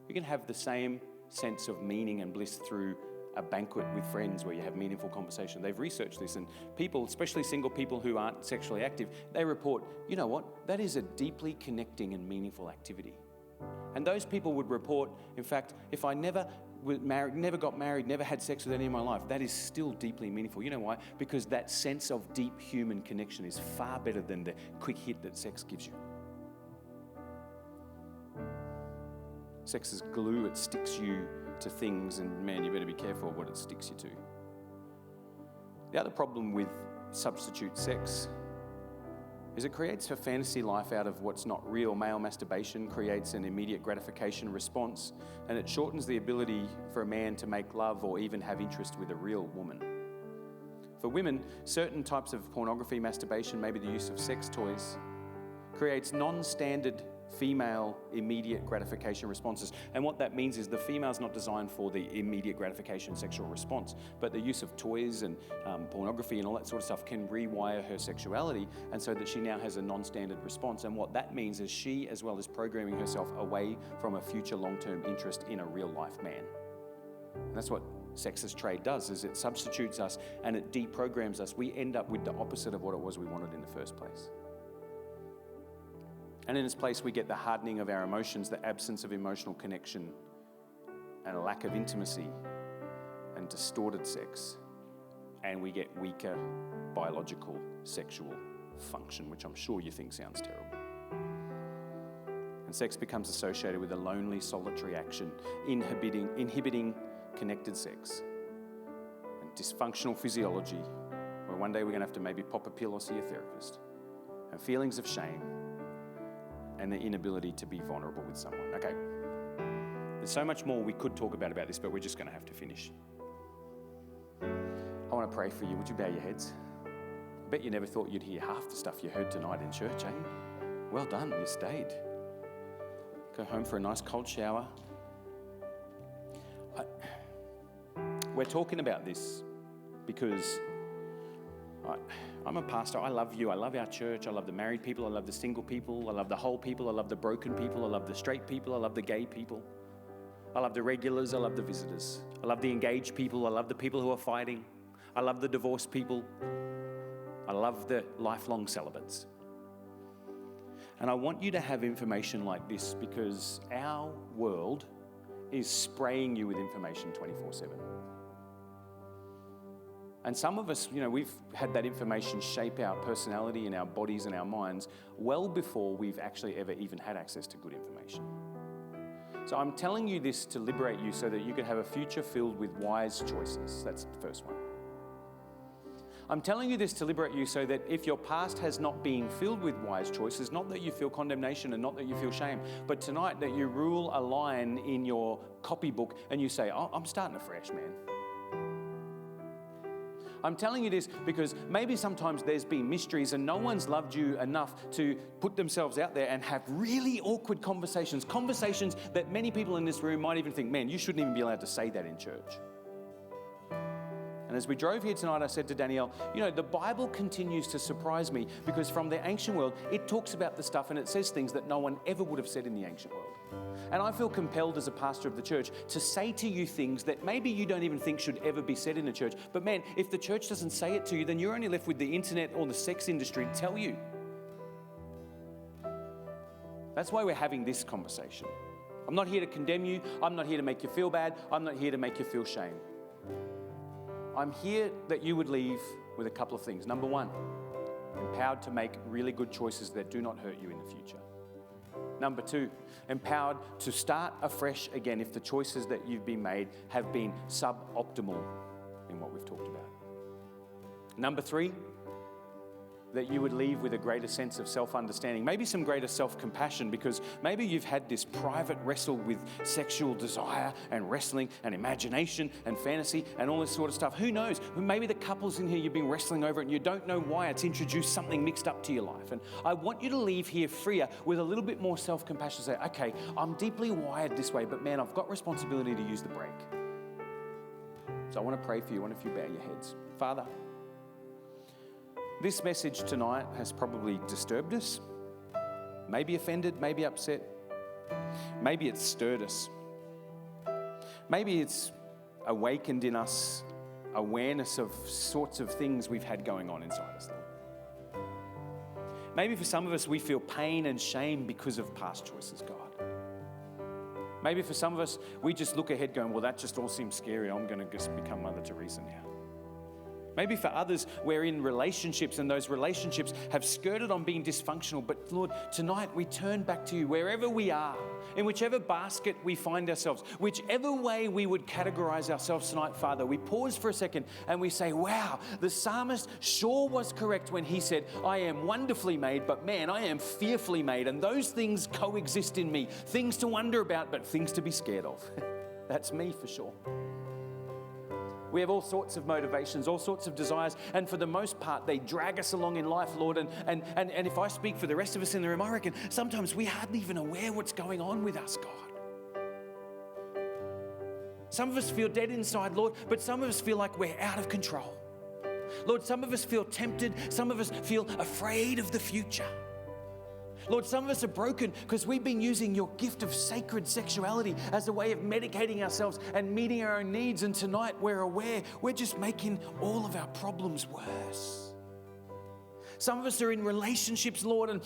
You can have the same sense of meaning and bliss through a banquet with friends where you have meaningful conversation. They've researched this, and people, especially single people who aren't sexually active, they report, you know what, that is a deeply connecting and meaningful activity. And those people would report, in fact, if I never got married, never had sex with any in my life, that is still deeply meaningful. You know why? Because that sense of deep human connection is far better than the quick hit that sex gives you. Sex is glue, it sticks you to things, and man, you better be careful what it sticks you to. The other problem with substitute sex is it creates a fantasy life out of what's not real. Male masturbation creates an immediate gratification response, and it shortens the ability for a man to make love or even have interest with a real woman. For women, certain types of pornography, masturbation, maybe the use of sex toys, creates non-standard female immediate gratification responses. And what that means is the female's not designed for the immediate gratification sexual response, but the use of toys and pornography and all that sort of stuff can rewire her sexuality, and so that she now has a non-standard response. And what that means is she, as well as programming herself away from a future long-term interest in a real-life man. And that's what sexist trade does, is it substitutes us and it deprograms us. We end up with the opposite of what it was we wanted in the first place. And in its place, we get the hardening of our emotions, the absence of emotional connection, and a lack of intimacy, and distorted sex. And we get weaker biological sexual function, which I'm sure you think sounds terrible. And sex becomes associated with a lonely, solitary action, inhibiting connected sex, and dysfunctional physiology, where one day we're going to have to maybe pop a pill or see a therapist, and feelings of shame, and the inability to be vulnerable with someone. Okay, there's so much more we could talk about this, but we're just going to have to finish. I want to pray for you. Would you bow your heads? I bet you never thought you'd hear half the stuff you heard tonight in church, eh? Well done, you stayed. Go home for a nice cold shower. We're talking about this because I'm a pastor. I love you. I love our church. I love the married people. I love the single people. I love the whole people. I love the broken people. I love the straight people. I love the gay people. I love the regulars. I love the visitors. I love the engaged people. I love the people who are fighting. I love the divorced people. I love the lifelong celibates. And I want you to have information like this because our world is spraying you with information 24/7. And some of us, we've had that information shape our personality and our bodies and our minds well before we've actually ever even had access to good information. So I'm telling you this to liberate you so that you can have a future filled with wise choices. That's the first one. I'm telling you this to liberate you so that if your past has not been filled with wise choices, not that you feel condemnation and not that you feel shame, but tonight that you rule a line in your copybook and you say, oh, I'm starting afresh, man. I'm telling you this because maybe sometimes there's been mysteries and no one's loved you enough to put themselves out there and have really awkward conversations that many people in this room might even think, man, you shouldn't even be allowed to say that in church. And as we drove here tonight, I said to Danielle, the Bible continues to surprise me because from the ancient world, it talks about the stuff and it says things that no one ever would have said in the ancient world. And I feel compelled as a pastor of the church to say to you things that maybe you don't even think should ever be said in a church. But man, if the church doesn't say it to you, then you're only left with the internet or the sex industry to tell you. That's why we're having this conversation. I'm not here to condemn you. I'm not here to make you feel bad. I'm not here to make you feel shame. I'm here that you would leave with a couple of things. Number one, empowered to make really good choices that do not hurt you in the future. Number two, empowered to start afresh again if the choices that you've been made have been suboptimal in what we've talked about. Number three, that you would leave with a greater sense of self-understanding, maybe some greater self-compassion, because maybe you've had this private wrestle with sexual desire and wrestling and imagination and fantasy and all this sort of stuff. Who knows? Maybe the couples in here, you've been wrestling over it and you don't know why. It's introduced something mixed up to your life. And I want you to leave here freer with a little bit more self-compassion. Say, okay, I'm deeply wired this way, but man, I've got responsibility to use the brake. So I want to pray for you. I wonder if you bow your heads. Father, this message tonight has probably disturbed us, maybe offended, maybe upset. Maybe it's stirred us. Maybe it's awakened in us awareness of sorts of things we've had going on inside us, Lord. Maybe for some of us, we feel pain and shame because of past choices, God. Maybe for some of us, we just look ahead going, well, that just all seems scary. I'm going to just become Mother Teresa now. Maybe for others, we're in relationships and those relationships have skirted on being dysfunctional. But Lord, tonight we turn back to you wherever we are, in whichever basket we find ourselves, whichever way we would categorize ourselves tonight, Father, we pause for a second and we say, wow, the psalmist sure was correct when he said, I am wonderfully made, but man, I am fearfully made. And those things coexist in me, things to wonder about, but things to be scared of. That's me for sure. We have all sorts of motivations, all sorts of desires, and for the most part, they drag us along in life, Lord. And if I speak for the rest of us in the room, I reckon sometimes we hardly even aware what's going on with us, God. Some of us feel dead inside, Lord, but some of us feel like we're out of control. Lord, some of us feel tempted, some of us feel afraid of the future. Lord, some of us are broken because we've been using your gift of sacred sexuality as a way of medicating ourselves and meeting our own needs. And tonight we're aware we're just making all of our problems worse. Some of us are in relationships, Lord, and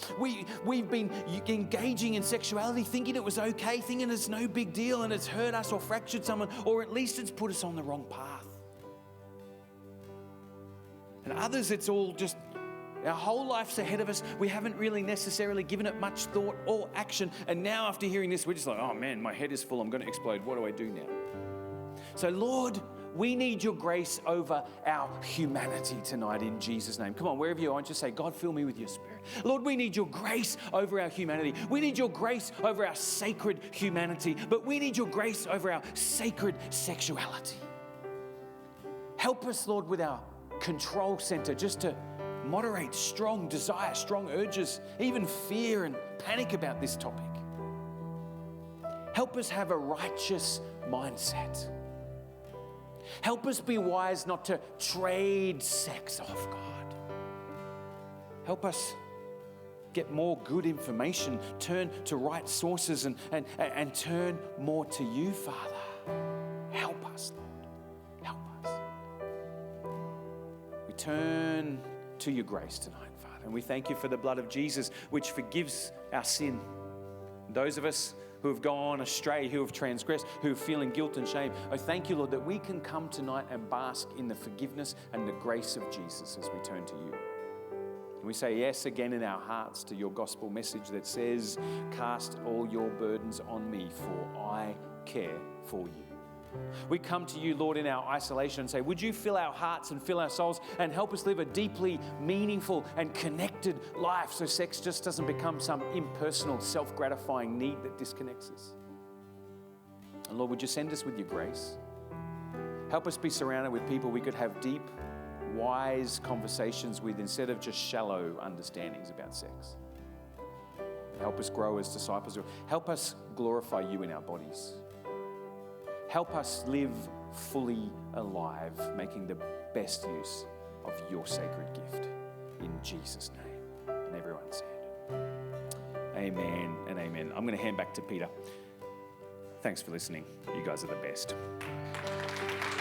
we've been engaging in sexuality thinking it was okay, thinking it's no big deal, and it's hurt us or fractured someone, or at least it's put us on the wrong path. And others, it's all just our whole life's ahead of us. We haven't really necessarily given it much thought or action. And now after hearing this, we're just like, oh man, my head is full. I'm going to explode. What do I do now? So Lord, we need your grace over our humanity tonight in Jesus' name. Come on, wherever you are, just say, God, fill me with your spirit. Lord, we need your grace over our humanity. We need your grace over our sacred humanity, but we need your grace over our sacred sexuality. Help us, Lord, with our control center just to moderate strong desire, strong urges, even fear and panic about this topic. Help us have a righteous mindset. Help us be wise not to trade sex off, God. Help us get more good information, turn to right sources and turn more to you, Father. Help us, Lord. Help us. We turn to your grace tonight, Father. And we thank you for the blood of Jesus, which forgives our sin. Those of us who have gone astray, who have transgressed, who are feeling guilt and shame, I thank you, Lord, that we can come tonight and bask in the forgiveness and the grace of Jesus as we turn to you. And we say yes again in our hearts to your gospel message that says, cast all your burdens on me, for I care for you. We come to you, Lord, in our isolation and say, would you fill our hearts and fill our souls and help us live a deeply meaningful and connected life so sex just doesn't become some impersonal, self-gratifying need that disconnects us. And Lord, would you send us with your grace? Help us be surrounded with people we could have deep, wise conversations with instead of just shallow understandings about sex. Help us grow as disciples. Help us glorify you in our bodies. Help us live fully alive, making the best use of your sacred gift. In Jesus' name. And everyone said, amen and amen. I'm going to hand back to Peter. Thanks for listening. You guys are the best.